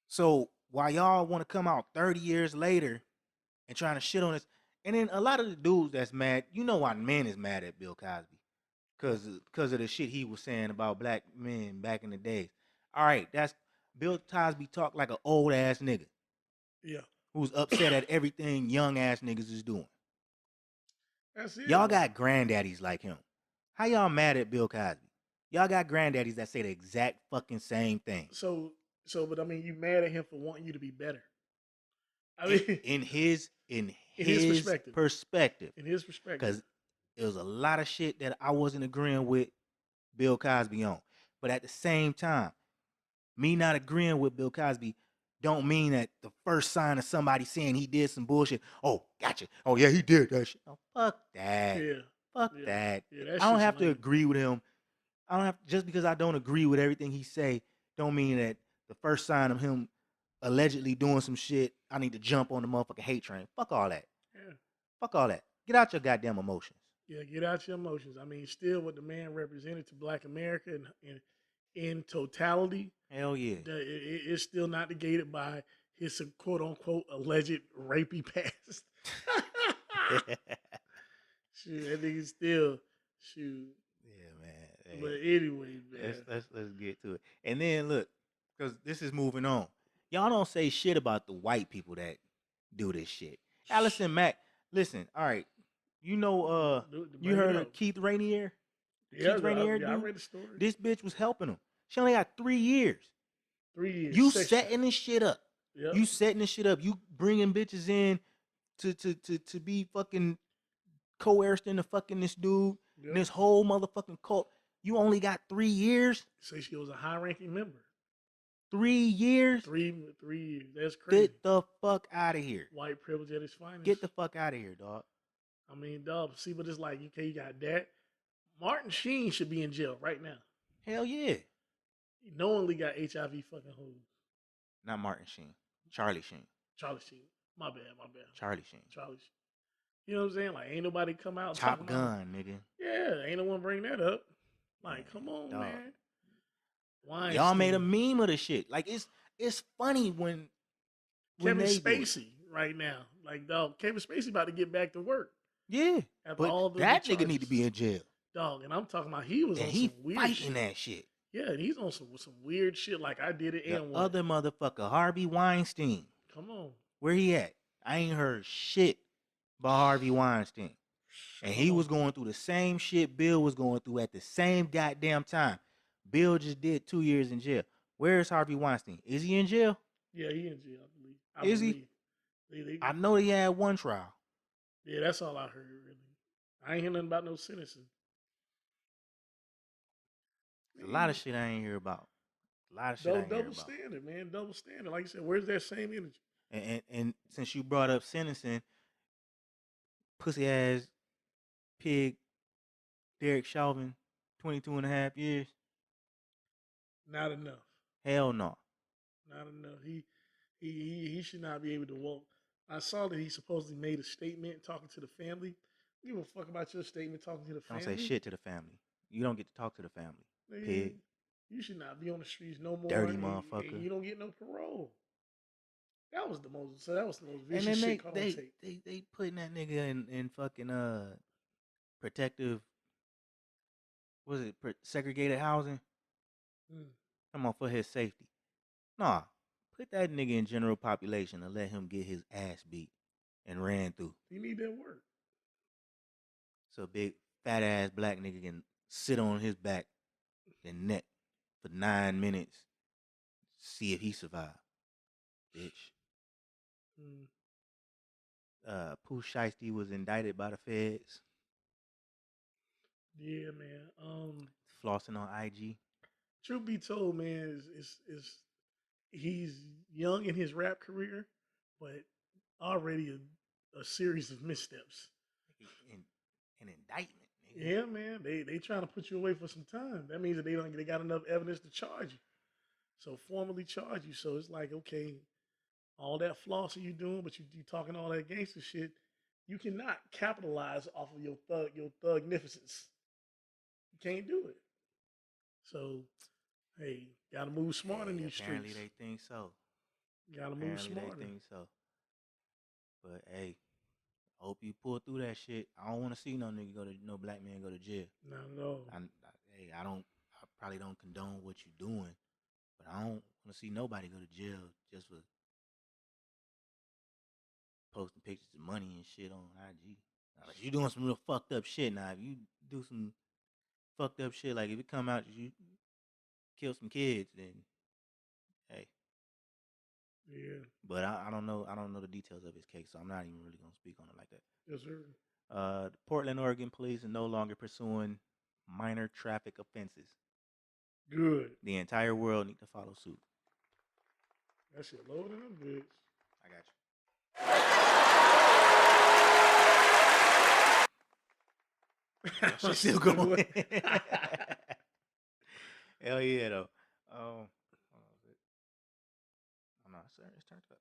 So why y'all want to come out 30 years later and trying to shit on us. And then a lot of the dudes that's mad, you know why men is mad at Bill Cosby. Because of the shit he was saying about black men back in the days. All right, that's Bill Cosby talk like an old ass nigga. Yeah. Who's upset at everything young ass niggas is doing. That's it. Y'all got granddaddies like him. How y'all mad at Bill Cosby? Y'all got granddaddies that say the exact fucking same thing. So, but I mean, you mad at him for wanting you to be better. I mean, in his perspective. In his perspective. Because it was a lot of shit that I wasn't agreeing with Bill Cosby on. But at the same time, me not agreeing with Bill Cosby don't mean that the first sign of somebody saying he did some bullshit, oh, gotcha. Oh, yeah, he did that shit. Oh, fuck that. Yeah. Fuck that. Yeah, I don't have to agree with him. I don't have just because I don't agree with everything he say, don't mean that the first sign of him allegedly doing some shit, I need to jump on the motherfucking hate train. Fuck all that. Yeah. Fuck all that. Get out your goddamn emotions. Yeah, get out your emotions. I mean, still what the man represented to Black America and in totality. Hell yeah. It's still not negated by his quote unquote alleged rapey past. Shoot, that nigga still shoot. Yeah, man. Hey, but anyway, man. Let's get to it. And then look, because this is moving on. Y'all don't say shit about the white people that do this shit. Allison Mack, listen, all right. You know, you heard of Keith Rainier? Yeah, Keith Rainier, dude? I read the story. This bitch was helping him. She only got 3 years. 3 years. You setting this shit up. Yep. You setting this shit up. You bringing bitches in to be fucking coerced into fucking this dude. Yep. This whole motherfucking cult. You only got 3 years. Say she was a high-ranking member. 3 years. 3 years. That's crazy. Get the fuck out of here. White privilege at its finest. Get the fuck out of here, dog. I mean, dog. See, but it's like, okay, you got that. Martin Sheen should be in jail right now. Hell yeah. He knowingly got HIV fucking hoes. Not Martin Sheen. Charlie Sheen. Charlie Sheen. My bad. Charlie Sheen. You know what I'm saying? Like, ain't nobody come out. Top Gun, nigga. Yeah, ain't no one bring that up. Like, come on, dog. Man. Weinstein. Y'all made a meme of the shit. Like, it's funny when Kevin Spacey right now. Like, dog, Kevin Spacey about to get back to work. Yeah, but all that nigga need to be in jail. Dog, and I'm talking about he was on some weird fighting shit. That shit. Yeah, and he's on some weird shit like I did it. The and other motherfucker, Harvey Weinstein. Come on. Where he at? I ain't heard shit about Harvey Weinstein. And he was going through the same shit Bill was going through at the same goddamn time. Bill just did 2 years in jail. Where is Harvey Weinstein? Is he in jail? Yeah, he in jail, I believe. Is he? I know he had one trial. Yeah, that's all I heard, really. I ain't hear nothing about no sentencing. A lot of shit I ain't hear about. A lot of shit I ain't hear about. Double standard, man. Double standard. Like you said, where's that same energy? And since you brought up sentencing, pussy ass pig Derek Chauvin, 22 and a half years. Not enough. Hell no. Not enough. He should not be able to walk. I saw that he supposedly made a statement talking to the family. Give a fuck about your statement talking to the family. Don't say shit to the family. You don't get to talk to the family. Man, pig. You should not be on the streets no more. Dirty motherfucker. And you don't get no parole. That was the most vicious shit called they putting that nigga in fucking protective, segregated housing? Come on, for his safety. Nah, put that nigga in general population and let him get his ass beat and ran through. He need that work. So a big fat ass black nigga can sit on his back and neck for 9 minutes, see if he survived. Bitch. Pooh Shiesty was indicted by the feds. Yeah, man. Flossing on IG. Truth be told, man, is he's young in his rap career, but already a series of missteps. An indictment. Nigga. Yeah, man. They trying to put you away for some time. That means that they got enough evidence to charge you. So formally charge you. So it's like, okay, all that flossing you doing, but you talking all that gangster shit, you cannot capitalize off of your thugnificence. You can't do it. So, hey, gotta move smart in these apparently streets. They think so. Gotta move Apparently smarter. they think so. But hey, I hope you pull through that shit. I don't want to see no nigga no black man go to jail. Not at all. I probably don't condone what you're doing, but I don't want to see nobody go to jail just for posting pictures of money and shit on IG. Now, if you doing some real fucked up shit now, if you do some fucked up shit, like if it come out you kill some kids, then hey. Yeah. But I don't know the details of his case, so I'm not even really gonna speak on it like that. Yes, sir. The Portland, Oregon police are no longer pursuing minor traffic offenses. Good. The entire world need to follow suit. That shit loading them bitch. I got you. She's still going. Hell yeah, though. Oh no, sir, it's turned up.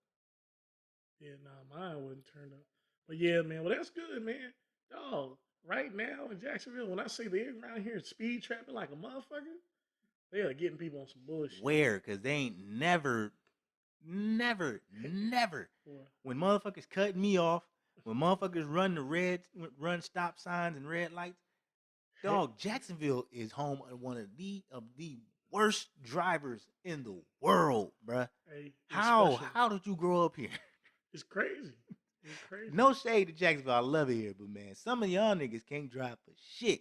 Yeah, nah, mine wasn't turned up. But yeah, man, well, that's good, man. Dog, right now in Jacksonville, when I say they're around here speed trapping like a motherfucker, they are getting people on some bullshit. Where? Because they ain't never. When motherfuckers cutting me off, when motherfuckers run stop signs and red lights, dog, Jacksonville is home of one of the worst drivers in the world, bruh. Hey, How did you grow up here? It's crazy. It's crazy. No shade to Jacksonville, I love it here, but man, some of y'all niggas can't drive for shit.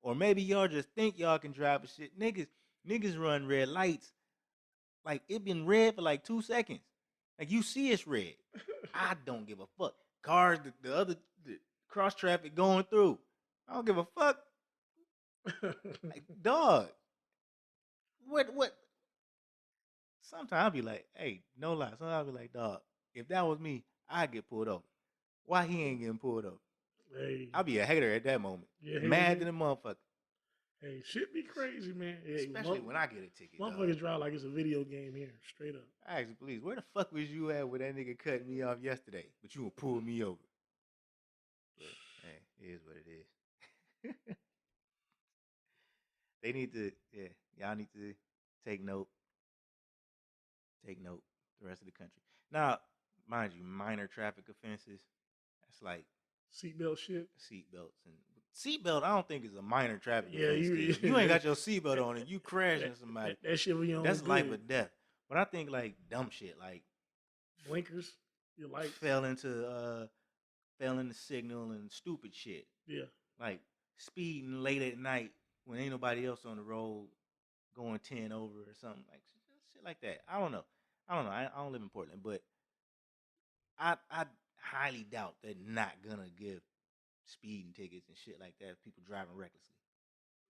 Or maybe y'all just think y'all can drive for shit. Niggas run red lights. Like, it been red for like 2 seconds. Like, you see it's red. I don't give a fuck. Cars, the cross traffic going through. I don't give a fuck. Like, dog. What? Sometimes I'll be like, hey, no lie. Sometimes I'll be like, dog, if that was me, I'd get pulled over. Why he ain't getting pulled over? Hey. I'll be a hater at that moment. Yeah, mad than a motherfucker. Hey, shit be crazy, man. Hey, especially when I get a ticket. Motherfuckers drive like it's a video game here, straight up. Actually, please, where the fuck was you at when that nigga cut me off yesterday? But you would pull me over. But, hey, it is what it is. They need to, y'all need to take note. Take note, the rest of the country. Now, mind you, minor traffic offenses, that's like seatbelt shit. Seatbelts and seatbelt, I don't think is a minor traffic offense. Yeah, you ain't got your seatbelt on and you crashing somebody. That shit when you on that's life or death. But I think like dumb shit, like blinkers, your lights fell into signal and stupid shit. Yeah, like speeding late at night when ain't nobody else on the road, going 10 over or something like shit like that. I don't know. I don't live in Portland, but I highly doubt they're not gonna give speeding tickets and shit like that if people driving recklessly.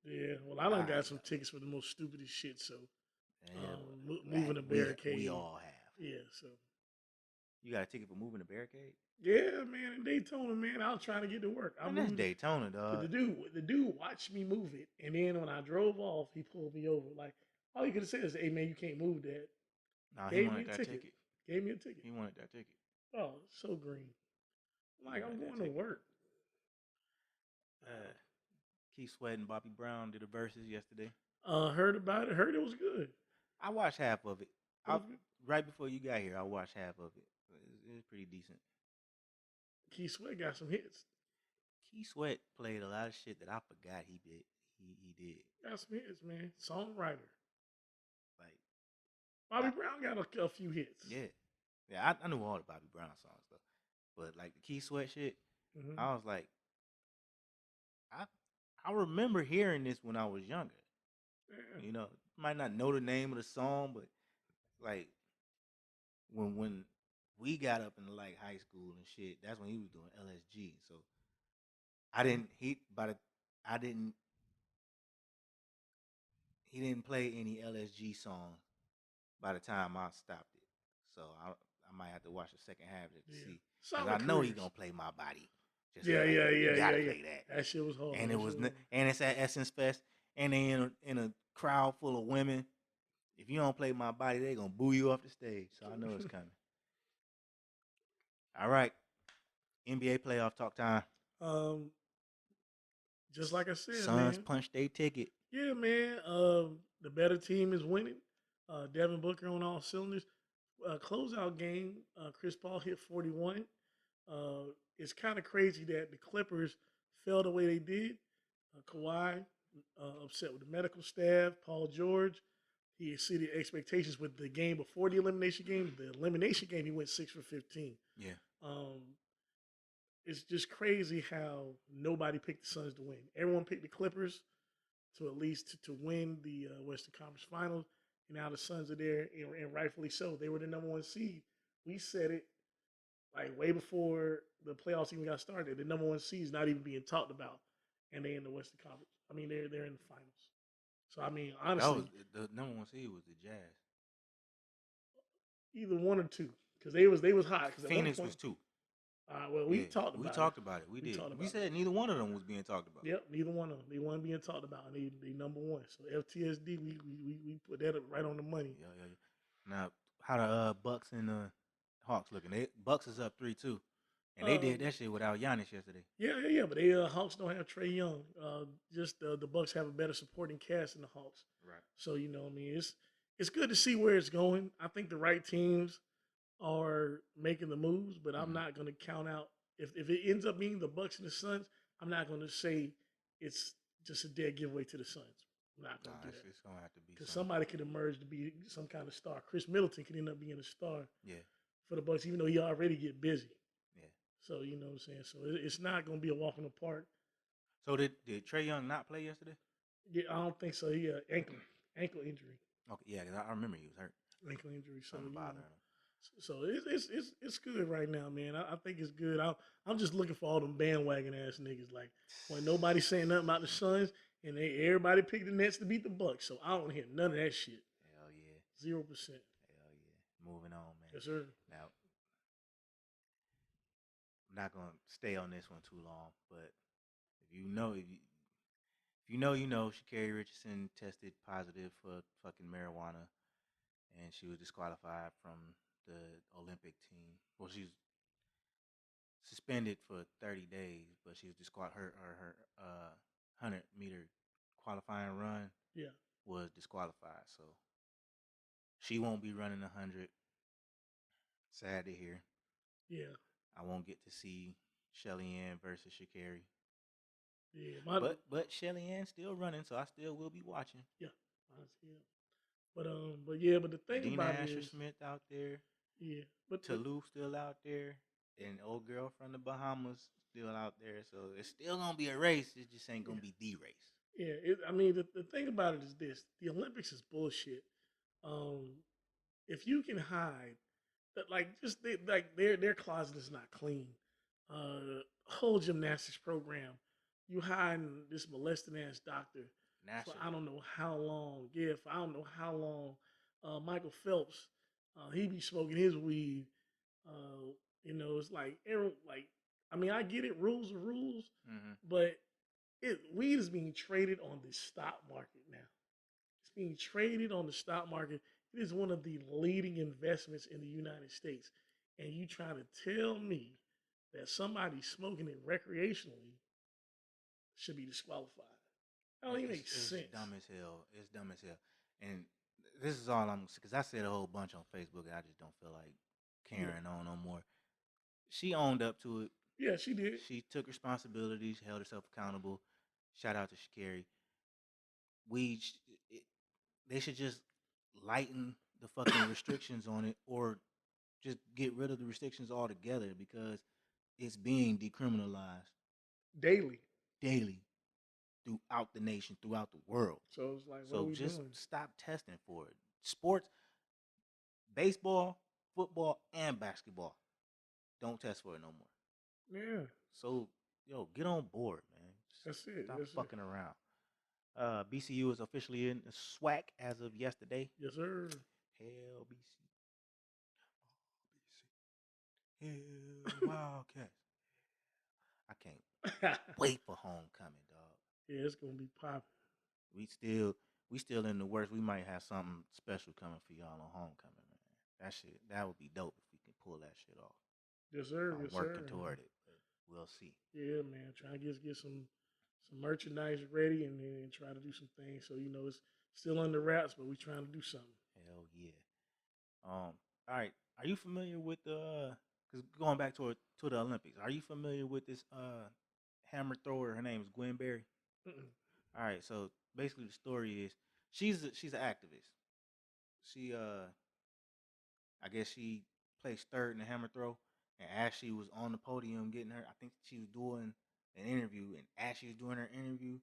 Yeah, well, I done got some tickets for the most stupidest shit. So, moving a barricade. We all have. Yeah, so. You got a ticket for moving a barricade? Yeah, man, in Daytona, man, I was trying to get to work. That's Daytona, dog. The dude watched me move it, and then when I drove off, he pulled me over. Like, all he could have said is, "Hey, man, you can't move that." Nah, he wanted that ticket. Gave me a ticket. He wanted that ticket. Oh, so green. Like, I'm going to work. Keith Sweat and Bobby Brown did a versus yesterday. Heard about it. Heard it was good. I watched half of it. Right before you got here, I watched half of it. It was pretty decent. Keith Sweat got some hits. Keith Sweat played a lot of shit that I forgot he did. He did. Got some hits, man. Songwriter. Like Bobby Brown got a few hits. Yeah. I knew all the Bobby Brown songs though, but like the Keith Sweat shit, I was like, I remember hearing this when I was younger. Yeah. You know, might not know the name of the song, but like when we got up in like high school and shit, that's when he was doing LSG. So he didn't play any LSG songs by the time I stopped it. So I might have to watch the second half to see. Because I know he's gonna play My Body. Yeah. Play that. That shit was hard. And and it's at Essence Fest, and they in a crowd full of women. If you don't play My Body, they gonna boo you off the stage. So I know it's coming. All right, NBA playoff talk time. Just like I said, Suns punched their ticket. Yeah, man. The better team is winning. Devin Booker on all cylinders. closeout game, Chris Paul hit 41. It's kind of crazy that the Clippers fell the way they did. Kawhi upset with the medical staff. Paul George, he exceeded expectations with the game before the elimination game. The elimination game, he went 6 for 15. Yeah. It's just crazy how nobody picked the Suns to win. Everyone picked the Clippers to at least to win the Western Conference Finals. And now the Suns are there, and rightfully so. They were the number one seed. We said it like way before the playoffs even got started. The number one seed is not even being talked about, and they in the Western Conference. I mean, they're in the finals. So I mean, honestly, the number one seed was the Jazz. either one or two, because they was hot. Phoenix was two. Well, we talked about it. We did. We said neither one of them was being talked about. Yep, neither one of them. They weren't being talked about, and they number one. So FTSD, we put that right on the money. Yeah. Now, how the Bucks and Hawks looking? Bucks is up 3-2, and they did that shit without Giannis yesterday. Yeah. But they Hawks don't have Trae Young. Just the Bucks have a better supporting cast than the Hawks. Right. So I mean, it's good to see where it's going. I think the right teams are making the moves, but I'm not going to count out if it ends up being the Bucks and the Suns. I'm not going to say it's just a dead giveaway to the Suns. I'm not going to do that. It's going to have to be because somebody could emerge to be some kind of star. Chris Middleton could end up being a star. Yeah. For the Bucks, even though he already get busy. Yeah. So you know what I'm saying. So it's not going to be a walk in the park. So did Trae Young not play yesterday? Yeah, I don't think so. He ankle injury. Okay, yeah, I remember he was hurt. Ankle injury. So something bothering him. So it's good right now, man. I think it's good. I'm just looking for all them bandwagon ass niggas. Like when nobody's saying nothing about the Suns and everybody picked the Nets to beat the Bucks. So I don't hear none of that shit. Hell yeah. 0%. Hell yeah. Moving on, man. Yes, sir. Now, I'm not gonna stay on this one too long, but if you know, you know, Sha'Carri Richardson tested positive for fucking marijuana, and she was disqualified from the Olympic team. Well, she's suspended for 30 days, but she was disqualified. Her 100-meter qualifying run was disqualified, so she won't be running 100. Sad to hear. Yeah. I won't get to see Shelly Ann versus Sha'Carri. Yeah, but Shelly Ann's still running, so I still will be watching. Yeah, I see it. But the thing Dina about Asher it is, Smith out there. Yeah, but Toulouse still out there, and old girl from the Bahamas still out there. So it's still gonna be a race. It just ain't gonna be the race. Yeah, I mean the thing about it is this: the Olympics is bullshit. If you can hide, their closet is not clean. Whole gymnastics program, you hiding this molesting ass doctor for I don't know how long. Yeah, for I don't know how long. Michael Phelps, he be smoking his weed. It's like I mean, I get it, rules are rules, but weed is being traded on the stock market now. It's being traded on the stock market. It is one of the leading investments in the United States. And you trying to tell me that somebody smoking it recreationally should be disqualified? That don't even make sense. It's dumb as hell. It's dumb as hell. And this is all because I said a whole bunch on Facebook and I just don't feel like carrying on no more. She owned up to it. Yeah, she did. She took responsibilities, held herself accountable. Shout out to Sha'Carri. They should just lighten the fucking restrictions on it, or just get rid of the restrictions altogether, because it's being decriminalized daily throughout the nation, throughout the world. So it's like, what are we just doing? Stop testing for it. Sports, baseball, football, and basketball, don't test for it no more. Yeah. So get on board, man. That's it. Stop fucking around. BCU is officially in the SWAC as of yesterday. Yes, sir. Hell, BC. Hell, Wildcats. I can't wait for homecoming, dog. Yeah, it's gonna be popping. We still in the works. We might have something special coming for y'all on homecoming, man. That would be dope if we can pull that shit off. Yes, sir. I'm working toward it, but we'll see. Yeah, man. Trying to get some merchandise ready and then try to do some things. So it's still under wraps, but we trying to do something. Hell yeah. All right. Are you familiar with the? Because going back to the Olympics, are you familiar with this hammer thrower? Her name is Gwen Berry. Mm-mm. All right. So basically, the story is she's an activist. She I guess she placed third in the hammer throw, and as she was on the podium getting her, I think she was doing an interview, and as she was doing her interview,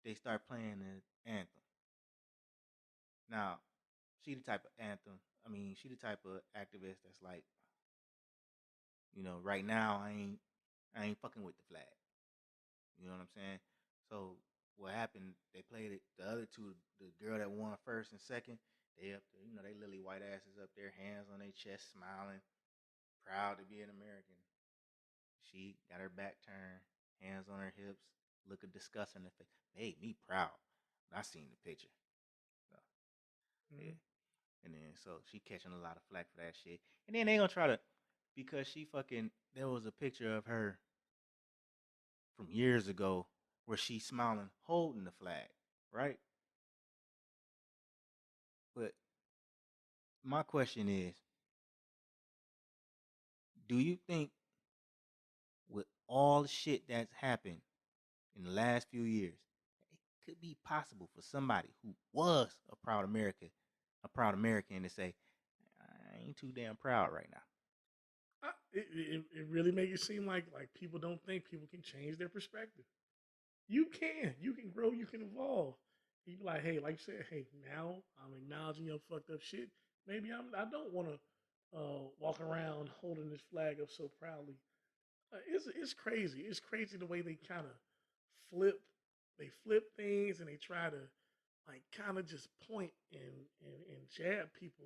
they start playing the anthem. Now, she the type of anthem. I mean, she the type of activist that's like, right now I ain't fucking with the flag. You know what I'm saying? So what happened? They played it. The other two, the girl that won first and second, they up there. They lily white asses up there, hands on their chest, smiling, proud to be an American. She got her back turned, hands on her hips, look of disgust on her face. Made me proud. I seen the picture. So, Mm-hmm. yeah. And then so she catching a lot of flack for that shit. And then they gonna try to because she fucking there was a picture of her from years ago where she's smiling holding the flag, right? But my question is, do you think with all the shit that's happened in the last few years, it could be possible for somebody who was a proud American to say, I ain't too damn proud right now. It really make it seem like people don't think people can change their perspective. You can grow, you can evolve. You be like, hey, like you said, hey, now I'm acknowledging your fucked up shit. Maybe I don't want to walk around holding this flag up so proudly. It's crazy. It's crazy the way they kind of flip. They flip things and they try to like kind of just point and jab people.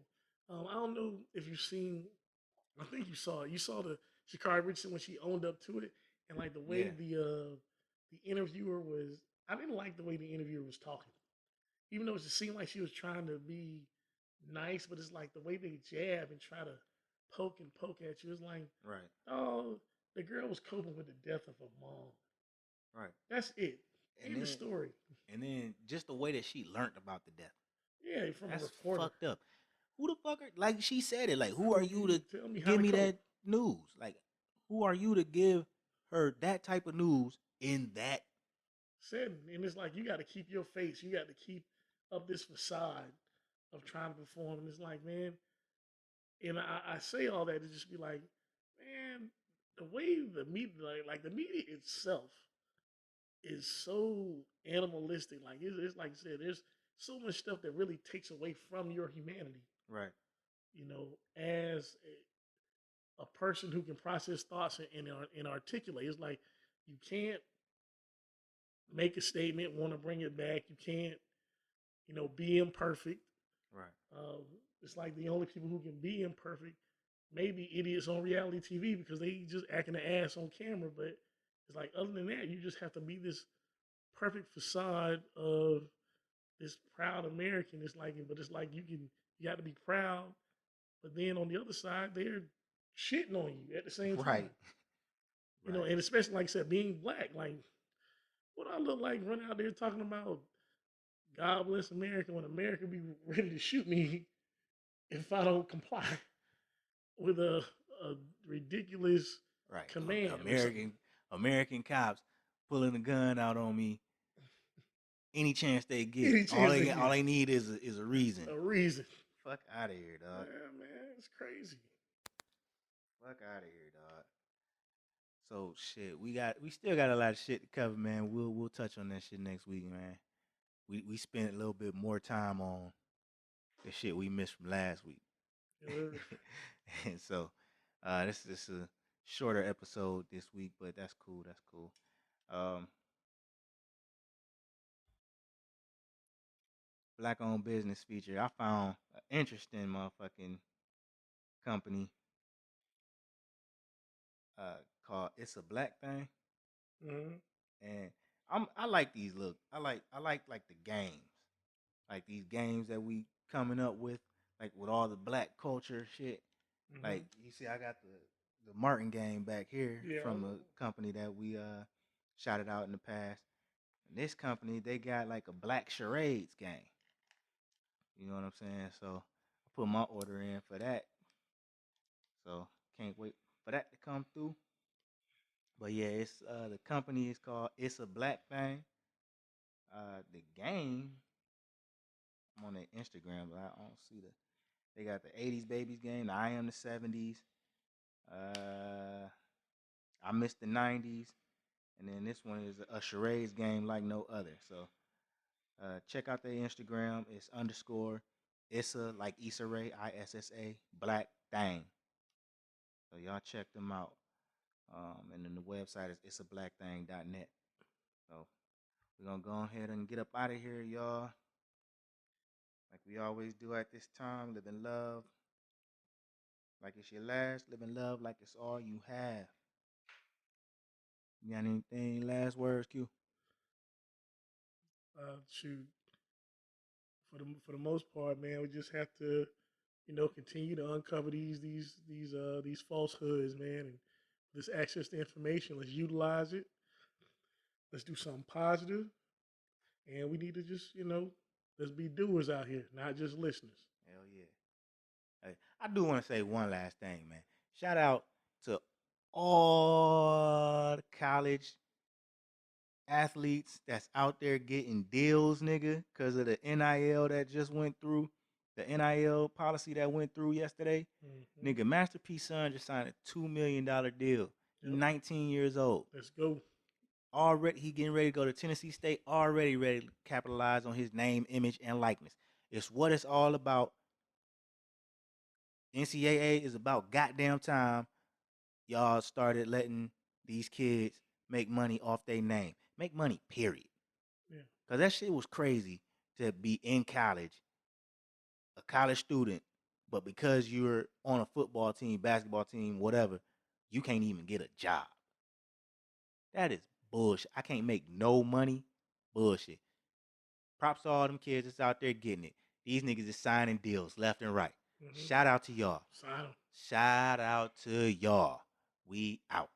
I don't know if you've seen. I think you saw it. You saw the Shakari Richardson when she owned up to it, and like the way Yeah, the interviewer was. I didn't like the way the interviewer was talking, even though it just seemed like she was trying to be nice, but it's like the way they jab and try to poke at you. It's like, right, oh, the girl was coping with the death of her mom. right. That's it. And End the then story. and then just the way that she learned about the death. Yeah, from a That's reporter. fucked up. Who the fuck are like she said it, like who are you to tell me how give to me cope? that news? Like who are you to give her that type of news in that Setting, and it's like you got to keep your face. You got to keep up this facade of trying to perform. And it's like, man, and I say all that to just be like, man, the way the media, like the media itself, is so animalistic. Like it's like I said, there's so much stuff that really takes away from your humanity. right, You know, as a person who can process thoughts and articulate, it's like you can't make a statement, want to bring it back. You can't, be imperfect. right, Um, it's like the only people who can be imperfect, maybe idiots on reality TV because they just acting an ass on camera. But it's like other than that, you just have to be this perfect facade of this proud American. It's like, but it's like you got to be proud, but then on the other side, they're shitting on you at the same time. right, right, And especially like I said, being black, like what I look like running out there talking about God bless America when America be ready to shoot me if I don't comply with a ridiculous right. command or something. American cops pulling a gun out on me any chance they get. Any chance they All get they need is a reason. a reason. Fuck out of here, dog. Yeah, man, it's crazy. Fuck out of here, dog. So shit, we still got a lot of shit to cover, man. We'll touch on that shit next week, man. We spent a little bit more time on the shit we missed from last week. Yeah, And so this is a shorter episode this week, but that's cool. That's cool. Um, Black owned business feature. I found an interesting motherfucking company called It's a Black Thing. mm-hmm. And I like these look. I like the games. Like these games that we coming up with, like with all the black culture shit. Mm-hmm. Like you see, I got the Martin game back here Yeah. from a company that we shouted out in the past. And this company, they got like a black charades game. You know what I'm saying? So I put my order in for that. So can't wait for that to come through. But yeah, it's the company is called It's a Black Thing. The game, I'm on their Instagram, but I don't see they got the 80s babies game, the I am the 70s. I missed the 90s. And then this one is a charades game like no other. So check out their Instagram. It's underscore Issa, like Issa Rae, ISSA, Black Thing. So y'all check them out. And then the website is itsablackthing.net. So we're going to go ahead and get up out of here, y'all. Like we always do at this time, live in love like it's your last. Live in love like it's all you have. You got anything? Last words, Q? Shoot, for the most part, man, we just have to, continue to uncover these falsehoods, man, and this access to information. Let's utilize it. Let's do something positive, and we need to just, let's be doers out here, not just listeners. Hell yeah. Hey, I do want to say one last thing, man. Shout out to all the college athletes that's out there getting deals, nigga, because of the NIL that just went through, the NIL policy that went through yesterday. Mm-hmm. Nigga, Master P's son just signed a $2 million deal. He's 19 years old. Let's go. Already, he getting ready to go to Tennessee State, already ready to capitalize on his name, image, and likeness. It's what it's all about. NCAA is about goddamn time y'all started letting these kids make money off their name. Make money, period. Yeah. Because that shit was crazy to be in college, a college student, but because you're on a football team, basketball team, whatever, you can't even get a job. That is bullshit. I can't make no money. Bullshit. Props to all them kids that's out there getting it. These niggas is signing deals left and right. Mm-hmm. Shout out to y'all. Shout out to y'all. We out.